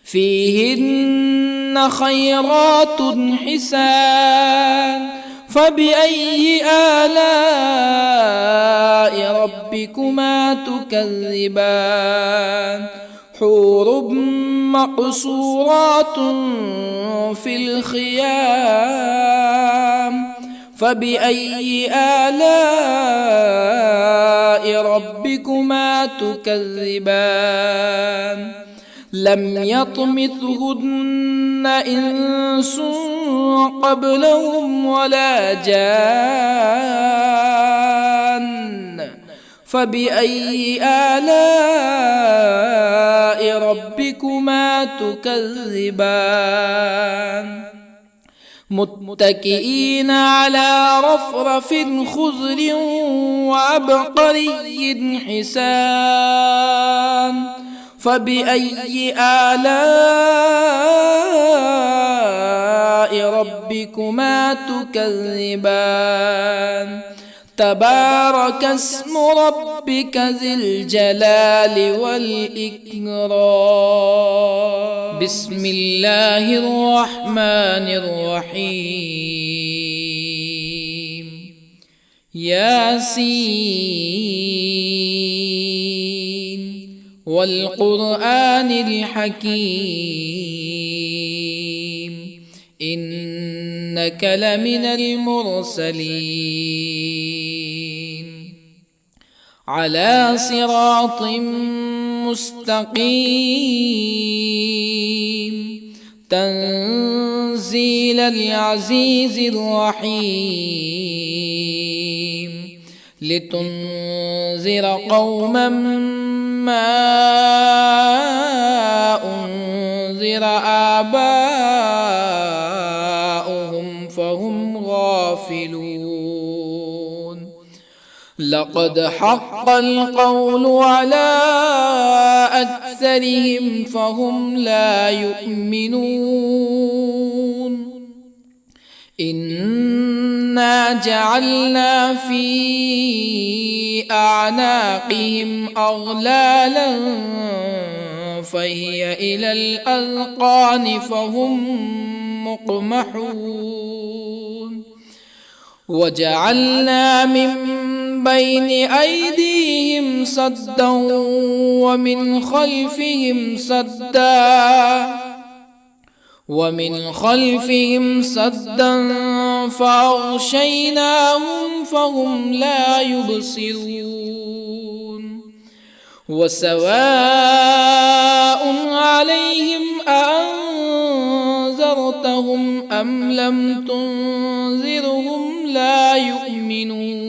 فيهن خيرات حسان فبأي آلاء ربكما تكذبان حور مقصورات في الخيام فبأي آلاء ربكما تكذبان لم يطمثهن إنس قبلهم ولا جان فبأي آلاء ربكما تكذبان متكئين على رفرف خضر وعبقري حسان فبأي آلاء ربكما تكذبان تبارك اسم ربك ذي الجلال والإكرام بسم الله الرحمن الرحيم ياسين والقرآن الحكيم إنك لمن المرسلين على صراط مستقيم تنزيل العزيز الرحيم لتنذر قوما ما أنذر آباؤهم فهم غافلون لقد حق القول على أكثرهم فهم لا يؤمنون إنا جعلنا في أعناقهم أغلالا فهي إلى الأذقان فهم مقمحون وجعلنا من بين أيديهم سدا ومن خلفهم سدا فأغشيناهم فهم لا يبصرون وسواء عليهم أأنذرتهم أم لم تنذرهم لا يؤمنون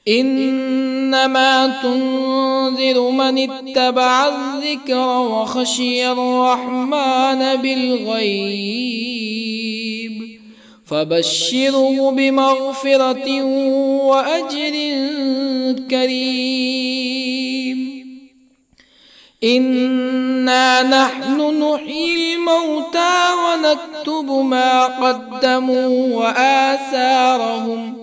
إنما تنذر من اتبع الذكر وخشي الرحمن بالغيب فبشره بمغفرة وأجر كريم إنا نحن نحيي الموتى ونكتب ما قدموا وآثارهم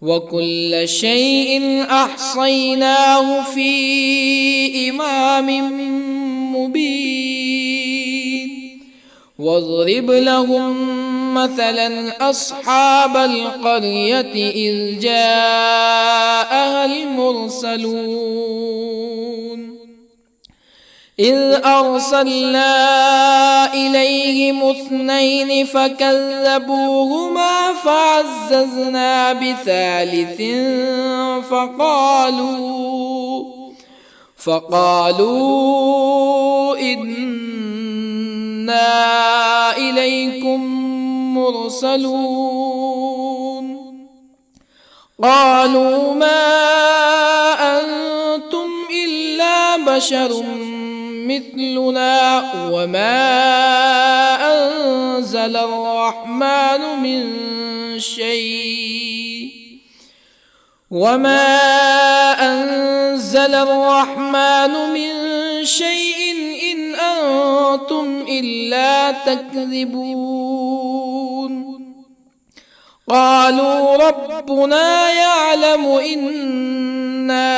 وكل شيء أحصيناه في إمام مبين واضرب لهم مثلا أصحاب القرية إذ جاءها المرسلون إذ أرسلنا إليهم اثنين فكذبوهما فعززنا بثالث فقالوا إنا إليكم مرسلون قالوا ما أنتم إلا بشر مثلنا وما أنزل الرحمن من شيء إن أنتم إلا تكذبون قالوا ربنا يعلم إنا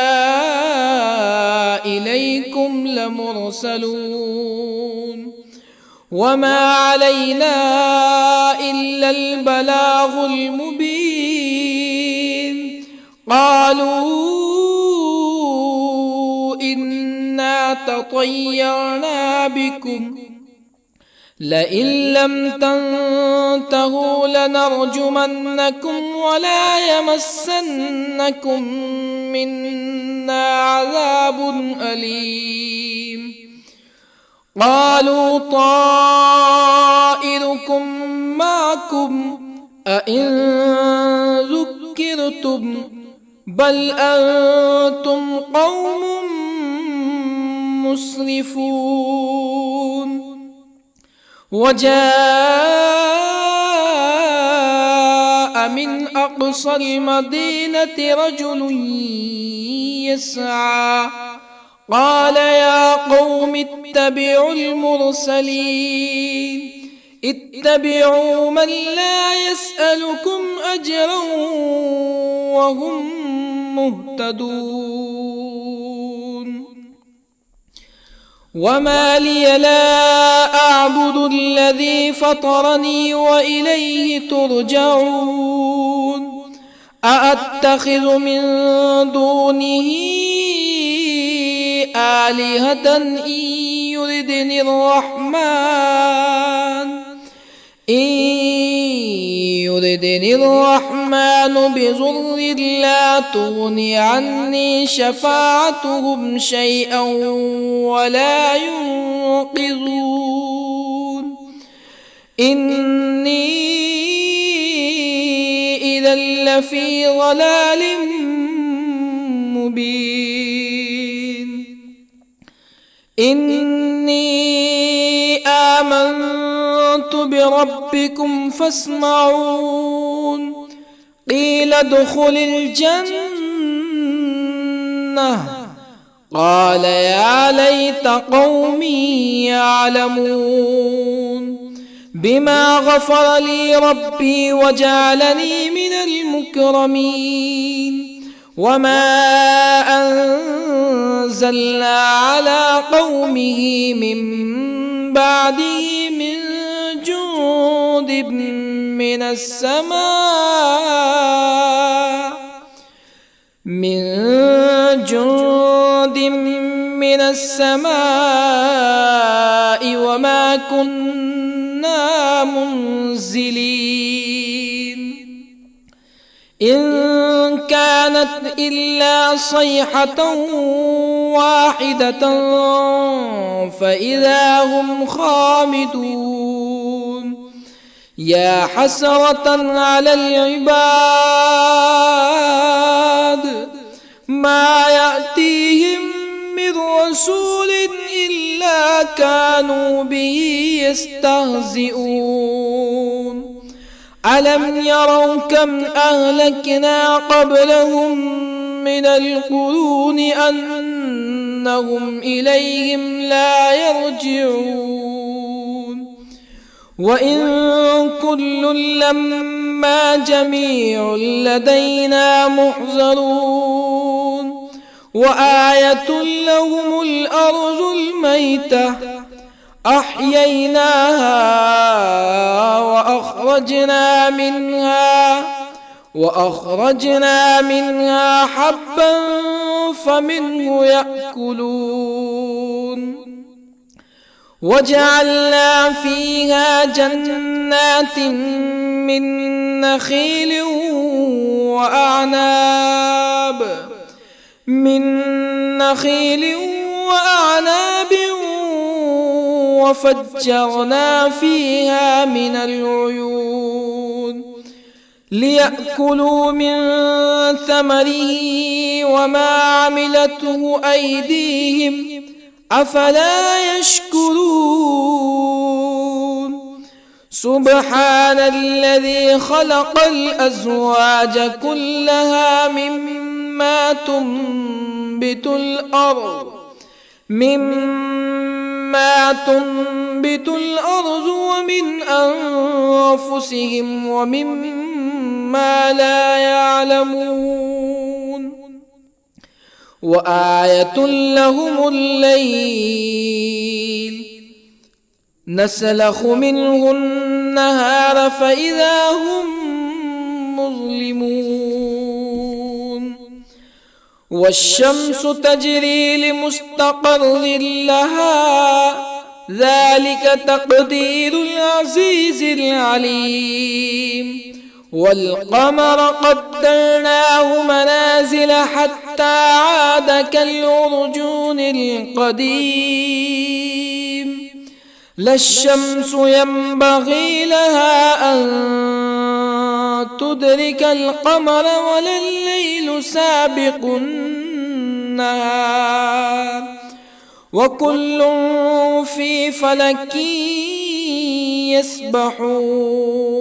إليكم لمرسلون وما علينا إلا البلاغ المبين قالوا إنا تطيرنا بكم لئن لم تنتهوا لنرجمنكم ولا يمسنكم منا عذاب أليم قالوا طائركم معكم أئن ذكرتم بل أنتم قوم مسرفون وجاء من أقصى المدينة رجل يسعى قال يا قوم اتبعوا المرسلين اتبعوا من لا يسألكم أجرا وهم مهتدون وما لي لا أعبد الذي فطرني وإليه ترجعون أأتخذ من دونه آلهة إن يردني الرحمن بضر لا تغني عني شفاعتهم شيئا ولا ينقذون إني إذا لفي ضلال مبين إني آمنت بربكم فاسمعون قيل ادخل الجنة قال يا ليت قومي يعلمون بما غفر لي ربي وجعلني من المكرمين وما أنزلنا على قومه من بعده من جند من السماء وما كنا منزلين إن كانت إلا صيحة واحدة فإذا هم خامدون يا حسرة على العباد ما يأتيهم من رسول إلا كانوا به يستهزئون ألم يروا كم أهلكنا قبلهم من القرون أنهم إليهم لا يرجعون وإن كل لما جميع لدينا محضرون وآية لهم الأرض الميتة أحييناها وأخرجنا منها حبا فمنه يأكلون وجعلنا فيها جنات من نخيل وأعناب وفجرنا فيها من العيون ليأكلوا من ثمره وما عملته أيديهم أفلا يشكرون سبحان الذي خلق الأزواج كلها مما تنبت الأرض ومن أنفسهم ومما لا يعلمون وآية لهم الليل نسلخ منه النهار فإذا هم مظلمون. والشمس تجري لمستقر لها ذلك تقدير العزيز العليم والقمر قدرناه منازل حتى عاد كالعرجون القديم لا الشمس ينبغي لها أن تدرك القمر ولا الليل سابق النهار وكل في فلك يسبحون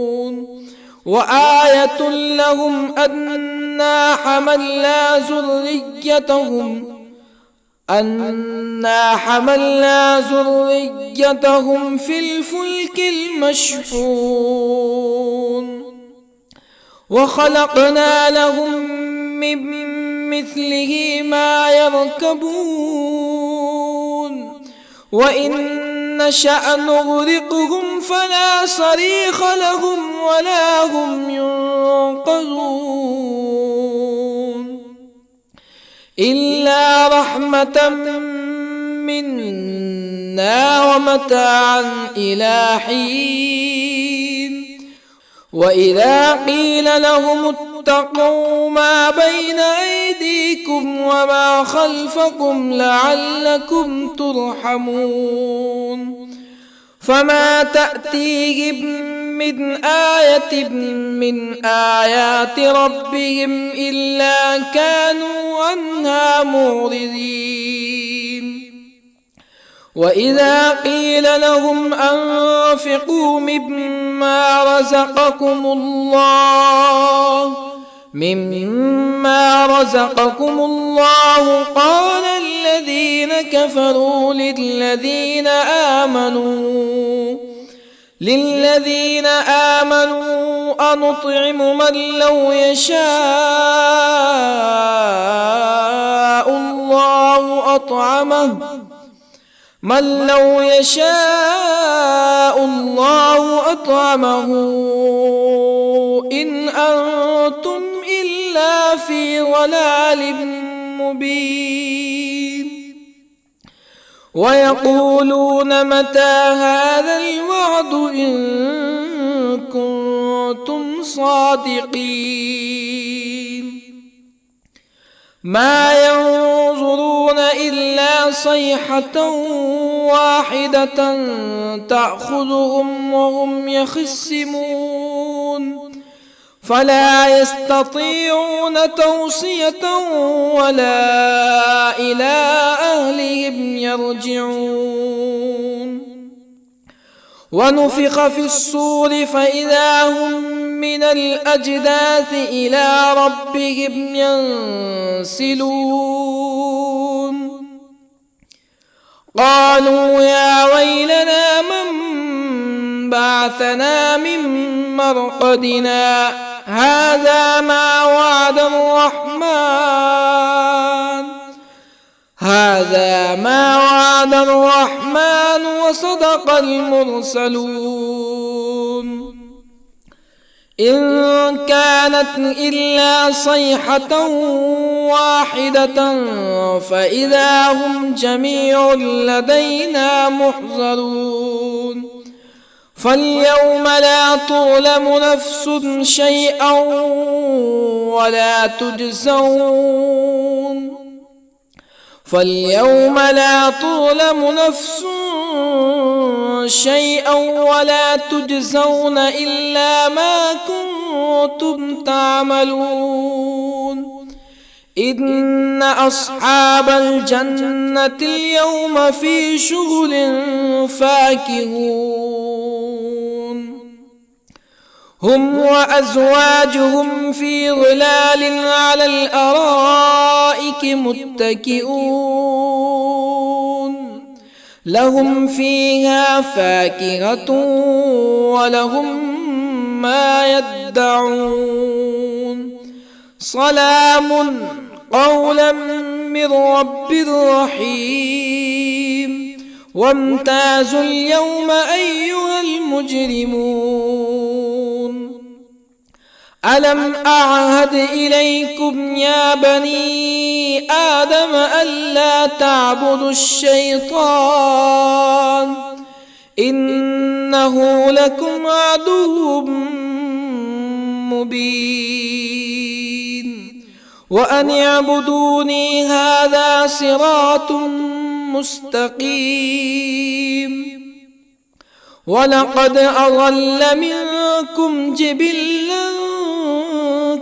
وآية لهم أنا حملنا ذريتهم في الفلك المشحون وخلقنا لهم من مثله ما يركبون وإن نشأ نغرقهم فلا صريخ لهم ولا هم ينقذون إلا رحمة منا ومتاعا إلى حين وإذا قيل لهم اتقوا ما بين أيديكم وما خلفكم لعلكم ترحمون فما تأتيهم من آية من آيات ربهم إلا كانوا عنها معرضين وإذا قيل لهم أنفقوا مما رزقكم الله قال الذين كفروا للذين آمنوا أنطعم من لو يشاء الله أطعمه إن أنتم إلا في ضلال مبين ويقولون متى هذا الوعد إن كنتم صادقين ما ينظرون إلا صيحة واحدة تأخذهم وهم يخصمون فلا يستطيعون توصية ولا إلى أهلهم يرجعون ونفخ في الصور فإذا هم من الأجداث إلى ربهم ينسلون قالوا يا ويلنا من بعثنا من مرقدنا هذا ما وعد الرحمن وصدق المرسلون إن كانت إلا صيحة واحدة فإذا هم جميع لدينا محضرون فاليوم لا تظلم نفس شيئا ولا تجزون إلا ما كنتم تعملون إن أصحاب الجنة اليوم في شغل فاكهون هم وأزواجهم في ظلال على الأرائك متكئون لهم فيها فاكهة ولهم ما يدعون سلام قولا من رب رحيم وامتازوا اليوم أيها المجرمون ألم أعهد إليكم يا بني آدم ألا تعبدوا الشيطان إنه لكم عدو مبين وأن اعبدوني هذا صراط مستقيم ولقد أضل منكم جبلا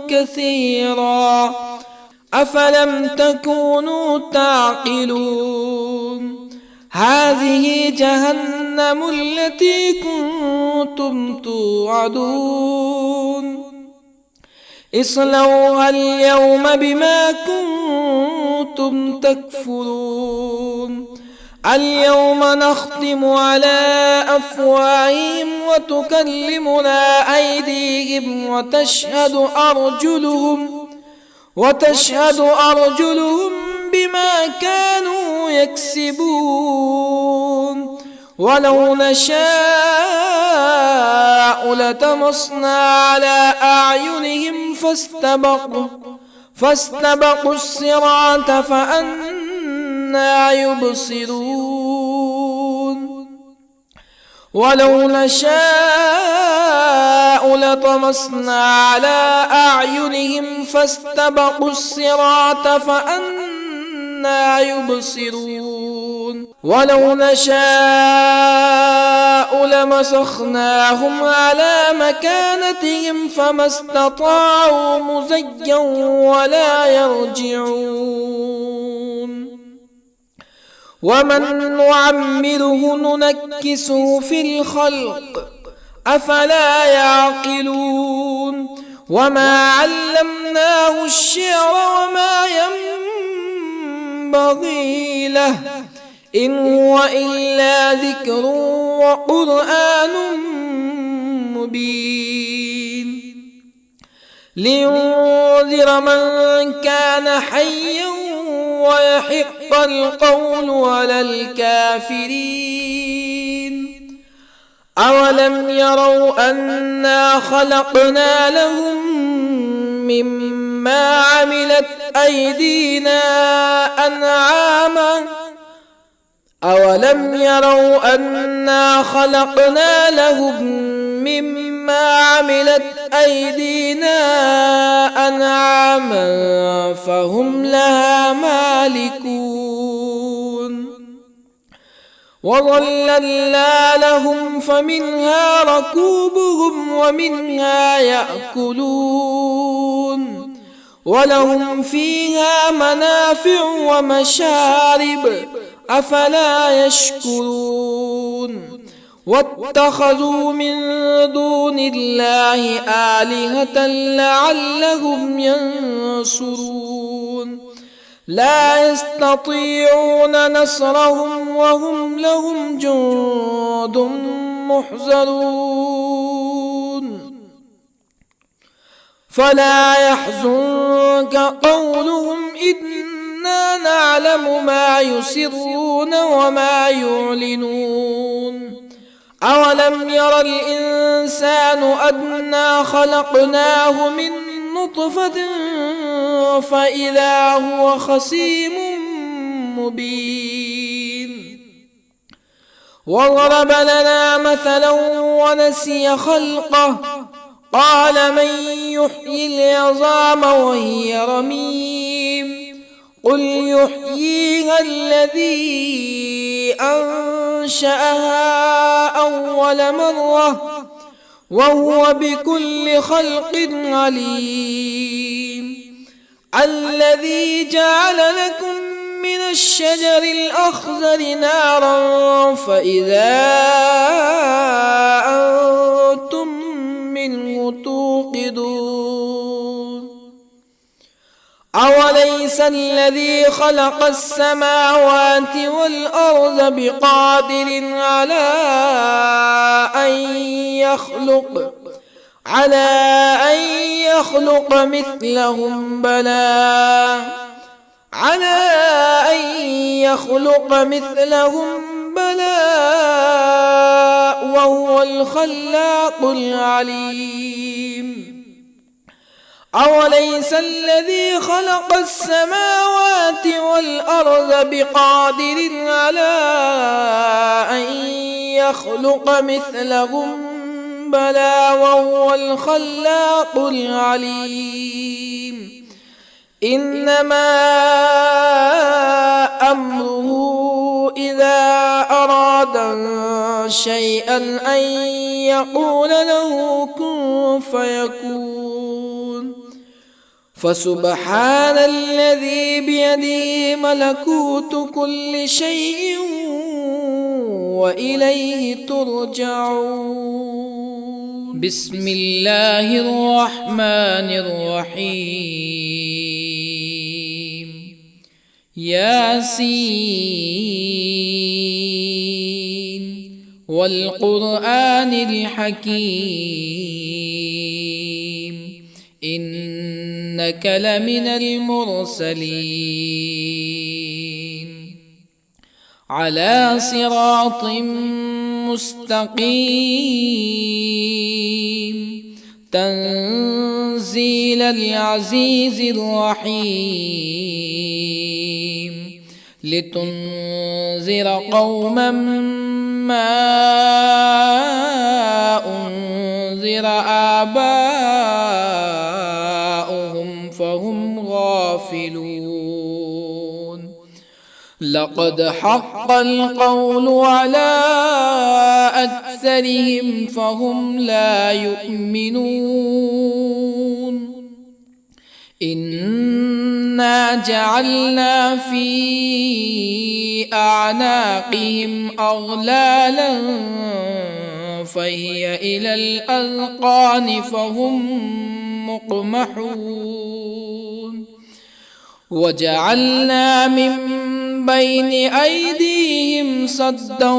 كثيرا أفلم تكونوا تعقلون هذه جهنم التي كنتم توعدون اصلوها اليوم بما كنتم تكفرون اليوم نختم على أفواههم وتكلمنا أيديهم وتشهد أرجلهم بما كانوا يكسبون ولو نشاء لطمسنا على أعينهم فاستبقوا الصراط فأنى يبصرون ولو نشاء لطمسنا على أعينهم فاستبقوا الصراط فأنى يبصرون ولو نشاء لمسخناهم على مكانتهم فما استطاعوا مزيا ولا يرجعون ومن نعمره ننكسه في الخلق أفلا يعقلون وما علمناه الشعر وما ينبغي له إن هو إلا ذكر وقرآن مبين لينذر من كان حيا ويحق القول على الكافرين أولم يروا أنا خلقنا لهم مما عملت أيدينا أنعاما أولم يروا أنا خلقنا لهم مما عملت أيدينا أنعاما فهم لها مالكون وظللنا لهم فمنها ركوبهم ومنها يأكلون ولهم فيها منافع ومشارب أفلا يشكرون واتخذوا من دون الله آلهة لعلهم ينصرون لا يستطيعون نصرهم وهم لهم جند محضرون فلا يحزنك قولهم إنا نعلم ما يسرون وما يعلنون أولم ير الإنسان أنا خلقناه من نطفة فإذا هو خصيم مبين وضرب لنا مثلا ونسي خلقه قال من يحيي العظام وهي رميم قل يحييها الذي أنشأها أول مرة وهو بكل خلق عليم الذي جعل لكم من الشجر الأخضر نارا فإذا أنتم منه توقدون أوليس الذي خلق السماوات والأرض بقادر على أن يخلق مثلهم بلى وهو الخلاق العليم أوليس الذي خلق السماوات والأرض بقادر على أن يخلق مثلهم بلى وهو الخلاق العليم إنما أمره إذا أراد شيئا أن يقول له كن فيكون فسبحان الذي بيده ملكوت كل شيء وإليه ترجعون. بسم الله الرحمن الرحيم. ياسين والقرآن الحكيم إنك لمن المرسلين على صراط مستقيم تنزيل العزيز الرحيم لتنذر قوما ما أنذر آباؤهم فهم غافلون لقد حق القول على أكثرهم فهم لا يؤمنون إنا جعلنا في أعناقهم أغلالا فهي إلى الأذقان فهم مقمحون وجعلنا من بين أيديهم سدا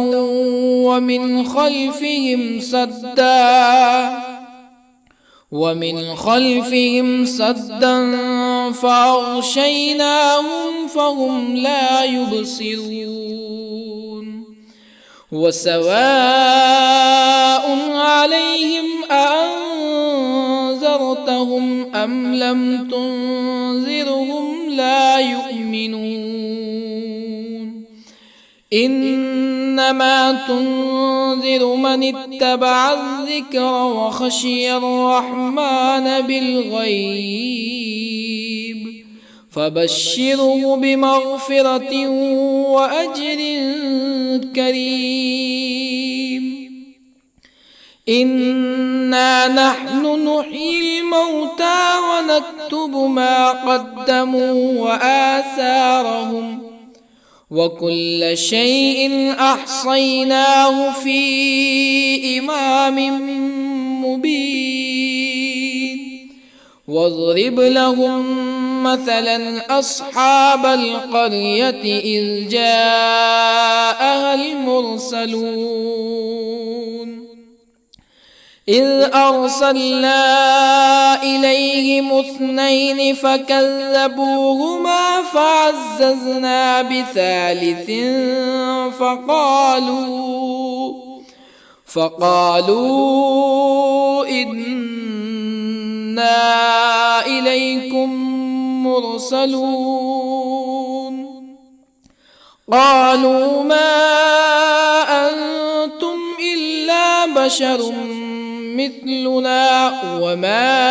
ومن خلفهم سدا فأغشيناهم فهم لا يبصرون وسواء عليهم أأنذرتهم أم لم تنذرهم لا يؤمنون إنما تنذر من اتبع الذكر وخشي الرحمن بالغيب فبشره بمغفرة وأجر كريم إنا نحن نحيي الموتى ونكتب ما قدموا وآثارهم وكل شيء أحصيناه في إمام مبين واضرب لهم مثلا أصحاب القرية إذ جاءها المرسلون إذ أرسلنا إليهم اثنين فكذبوهما فعززنا بثالث فقالوا إنا إليكم مرسلون قالوا ما أنتم إلا بشر مثلنا وما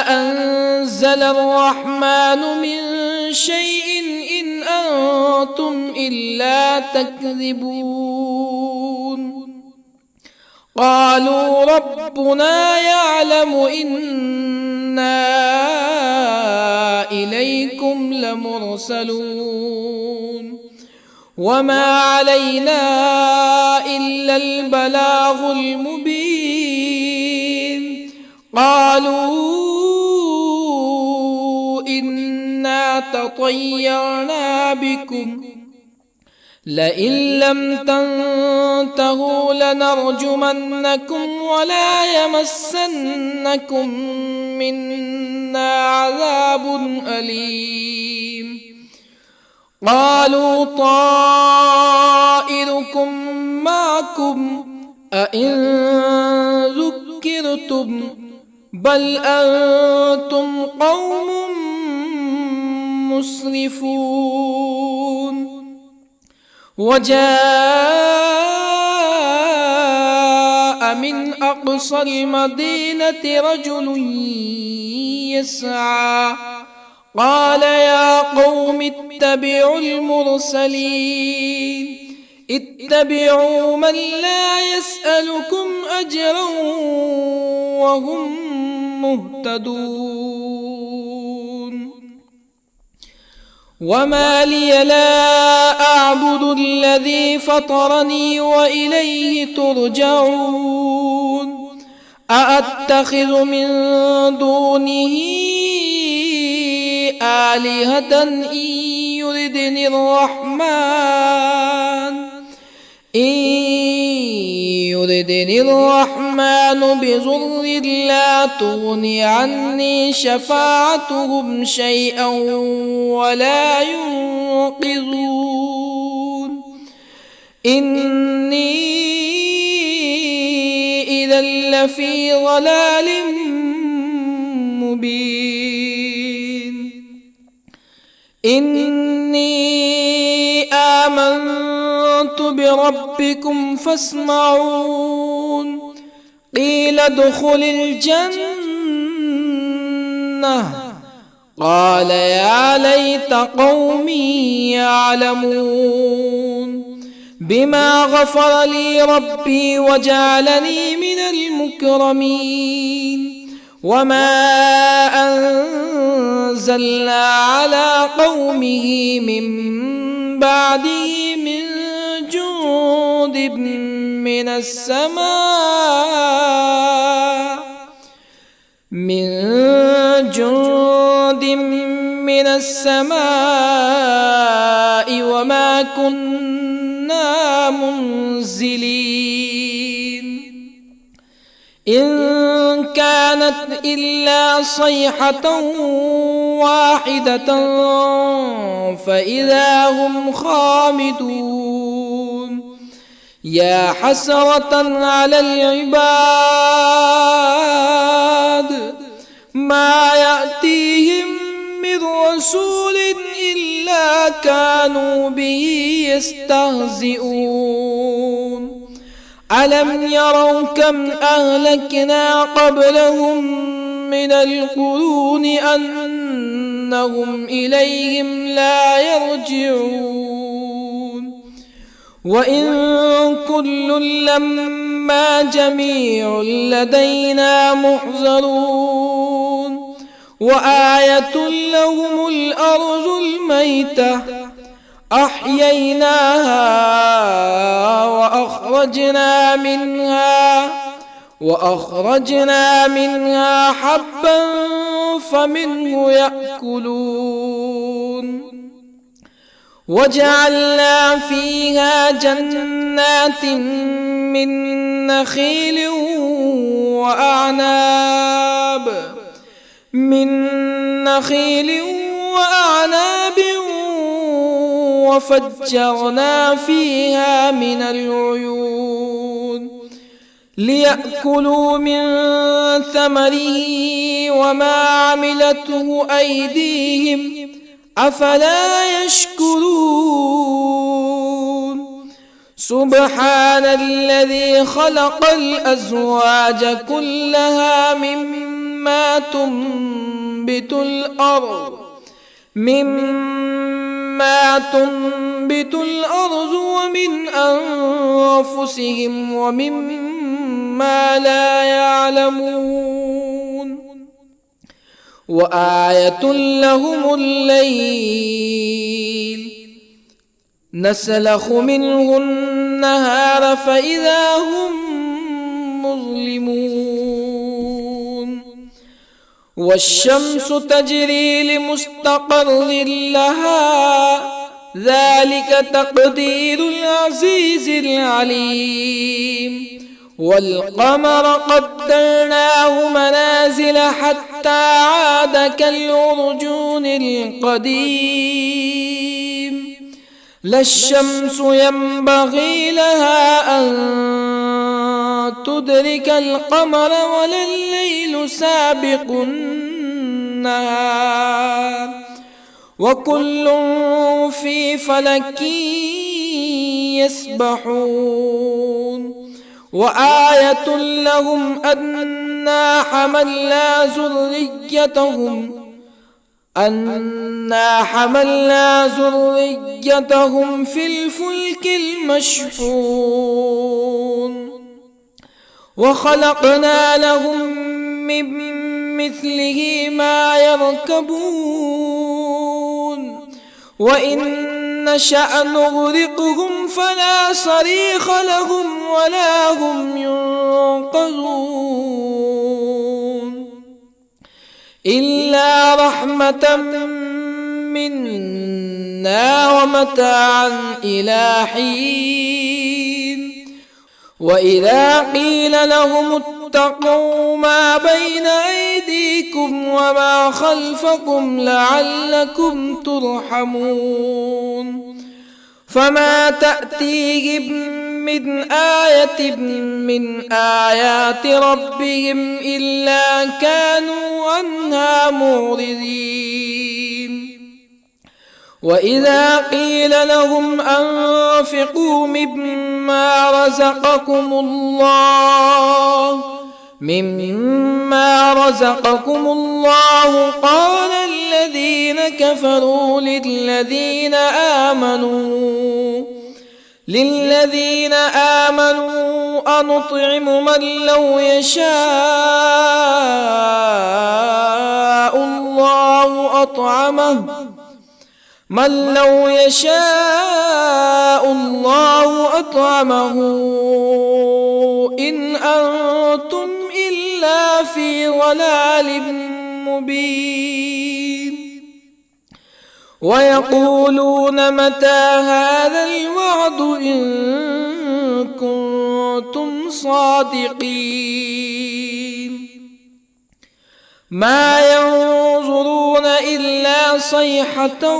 أنزل الرحمن من شيء إن أنتم إلا تكذبون قالوا ربنا يعلم إنا إليكم لمرسلون وما علينا إلا البلاغ المبين قالوا إنا تطيرنا بكم لئن لم تنتهوا لنرجمنكم ولا يمسنكم منا عذاب أليم قالوا طائركم معكم أئن ذكرتم بل أنتم قوم مسرفون. وجاء من أقصى المدينة رجل يسعى قال يا قوم اتبعوا المرسلين اتبعوا من لا يسألكم أجرا وهم مهتدون. وما لي لا أعبد الذي فطرني وإليه ترجعون. أأتخذ من دونه آلهة إن يردني الرحمن بضر لا تغني عني شفاعتهم شيئا ولا ينقذون. إني إذا لفي ضلال مبين. إني آمنت بربكم فاسمعون. قيل ادخل الجنة قال يا ليت قومي يعلمون بما غفر لي ربي وجعلني من المكرمين. وما أنزلنا على قومه من بعده من جند من السماء وما كنا منزلين. إن كانت إلا صيحة واحدة فإذا هم خامدون. يا حسرة على العباد ما يأتيهم من رسول إلا كانوا به يستهزئون. ألم يروا كم أهلكنا قبلهم من القرون أنهم إليهم لا يرجعون. وإن كل لما جميع لدينا محضرون. وآية لهم الأرض الميتة أحييناها وأخرجنا منها حبا فمنه يأكلون. وجعلنا فيها جنات من نخيل وأعناب وفجرنا فيها من العيون ليأكلوا من ثمره وما عملته أيديهم أفلا يشكرون. سبحان الذي خلق الأزواج كلها مما تنبت الأرض ومن أنفسهم ومما لا يعلمون. وآية لهم الليل نسلخ منه النهار فإذا هم مظلمون. والشمس تجري لمستقر لها ذلك تقدير العزيز العليم. والقمر قدرناه منازل حتى عاد كالعرجون القديم. لا الشمس ينبغي لها أن تدرك القمر ولا الليل سابق النهار وكل في فلك يسبحون وآية لهم أنا حملنا ذريتهم في الفلك المشحون وخلقنا لهم من مثله ما يركبون وإن نشأ نغرقهم فلا صريخ لهم ولا هم ينقذون إلا رحمة منا ومتاعا إلى حين وإذا قيل لهم اتقوا ما بين أيديكم وما خلفكم لعلكم ترحمون فما تأتيهم من آية من آيات ربهم إلا كانوا عنها معرضين وإذا قيل لهم أنفقوا مما رزقكم الله قال الذين كفروا للذين آمنوا أنطعم من لو يشاء الله أطعمه إن أنتم إلا في ضلال مبين ويقولون متى هذا الوعد إن كنتم صادقين ما ينظرون إلا صيحة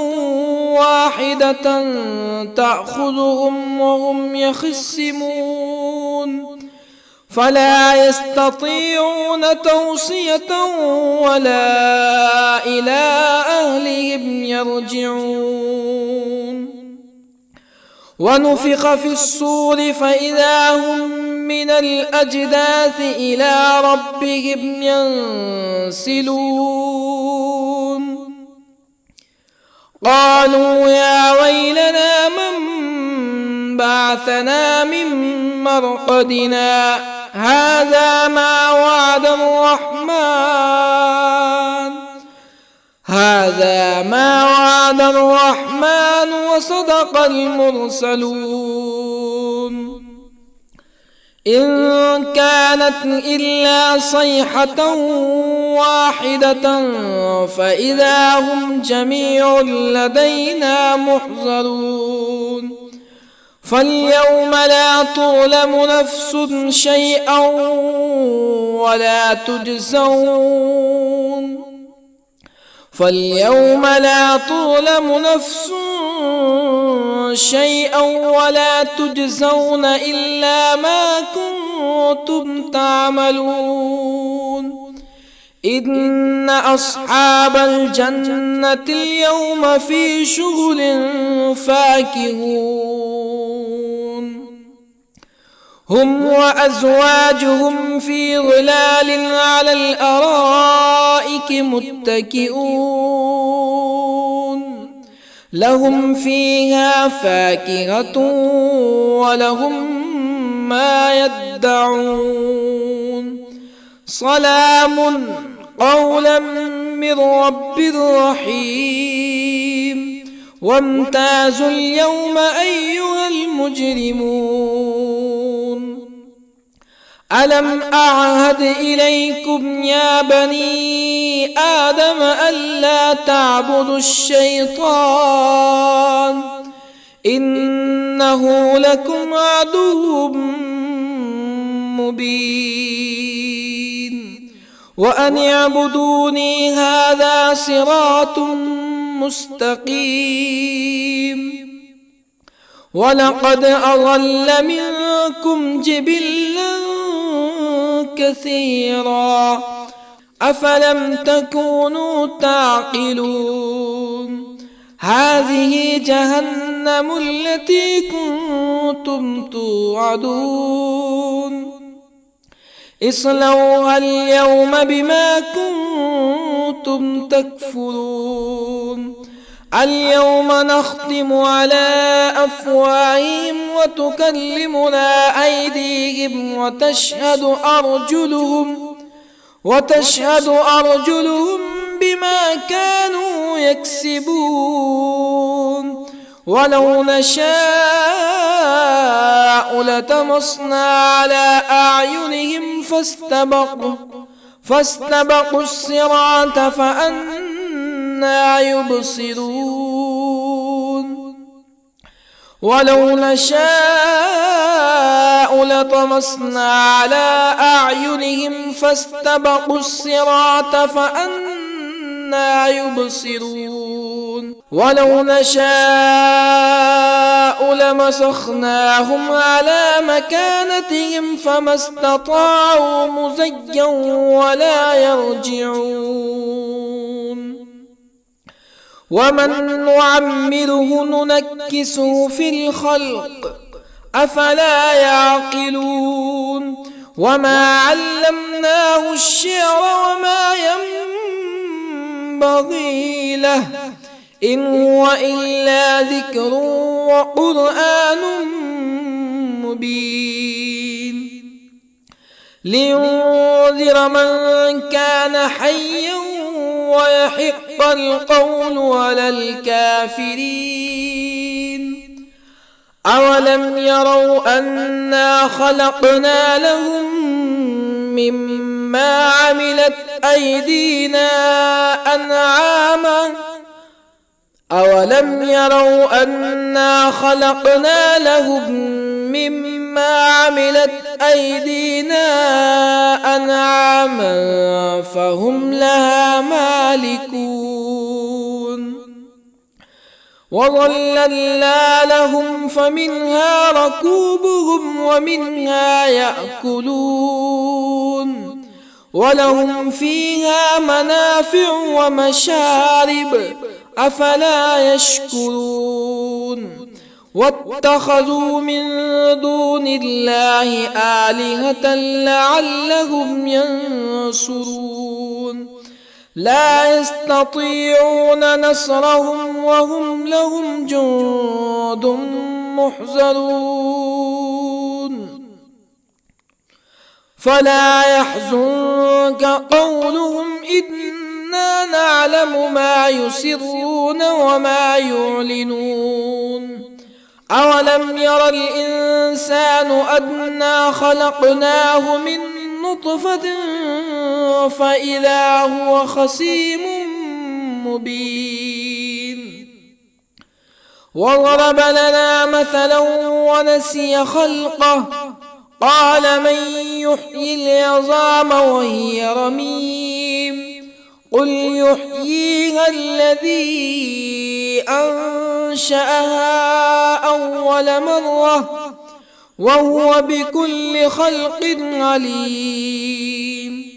واحدة تأخذهم وهم يخصمون فلا يستطيعون توصية ولا إلى أهلهم يرجعون ونفخ في الصور فإذا هم من الأجداث إلى ربهم ينسلون قالوا يا ويلنا من بعثنا من مرقدنا هذا ما وعد الرحمن وصدق المرسلون إن كانت إلا صيحة واحدة فإذا هم جميع لدينا محضرون فاليوم لا تظلم نفس شيئا ولا تجزون إلا ما كنتم تعملون إن أصحاب الجنة اليوم في شغل فاكهون هم وأزواجهم في ظلال على الأرائك متكئون لهم فيها فاكهة ولهم ما يدعون سلام قولا من رب رحيم وامتازوا اليوم أيها المجرمون ألم أعهد إليكم يا بني آدم ألا تعبدوا الشيطان إنه لكم عدو مبين وأن اعبدوني هذا صراط مستقيم ولقد أضل منكم جبلا كثيرا أفلم تكونوا تعقلون هذه جهنم التي كنتم توعدون اصلوها اليوم بما كنتم تكفرون اليوم نختم على أفواههم وتكلمنا أيديهم وتشهد أرجلهم بما كانوا يكسبون ولو نشاء لطمسنا على أعينهم فاستبقوا الصراط فأنى يبصرون ولو نشاء لطمسنا على أعينهم فاستبقوا الصراط فأنى يبصرون ولو نشاء لمسخناهم على مكانتهم فما استطاعوا مزيا ولا يرجعون ومن نعمره ننكسه في الخلق أفلا يعقلون وما علمناه الشعر وما ينبغي له إن هو إلا ذكر وقرآن مبين لينذر من كان حيا ويحق القول على الكافرين أولم يروا أنا خلقنا لهم مما عملت أيدينا أنعاما أولم يروا أنا خلقنا لهم مما عملت أيدينا أنعاما فهم لها مالكون وظللنا لهم فمنها ركوبهم ومنها يأكلون ولهم فيها منافع ومشارب أفلا يشكرون واتخذوا من دون الله آلهة لعلهم ينصرون لا يستطيعون نصرهم وهم لهم جند محضرون فلا يحزنك قولهم إنا نعلم ما يسرون وما يعلنون أولم ير الإنسان أنا خلقناه من نطفة فإذا هو خصيم مبين وضرب لنا مثلا ونسي خلقه قال من يحيي العظام وهي رميم قل يحييها الذي أنشأها أول مرة وهو بكل خلق عليم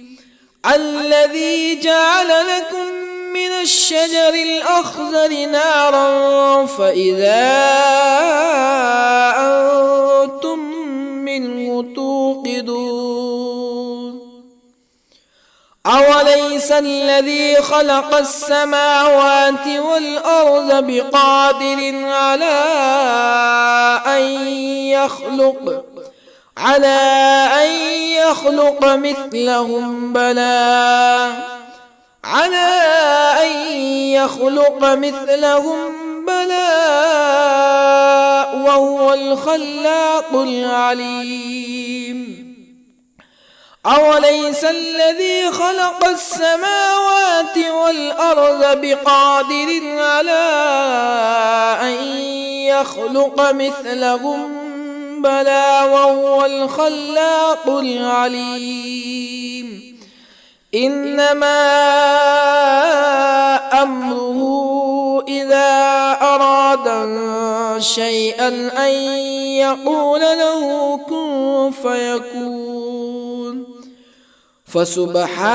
الذي جعل لكم من الشجر الأخضر نارا فإذا أنتم منه توقدون أوليس الذي خلق السماوات والأرض بقادر على أن يخلق مثلهم بلى وهو الخلاق العليم أوليس الذي خلق السماوات والأرض بقادر على أن يخلق مثلهم بلى وهو الخلاق العليم إنما أمره إذا أراد شيئا أن يقول له كن فيكون. فسبحان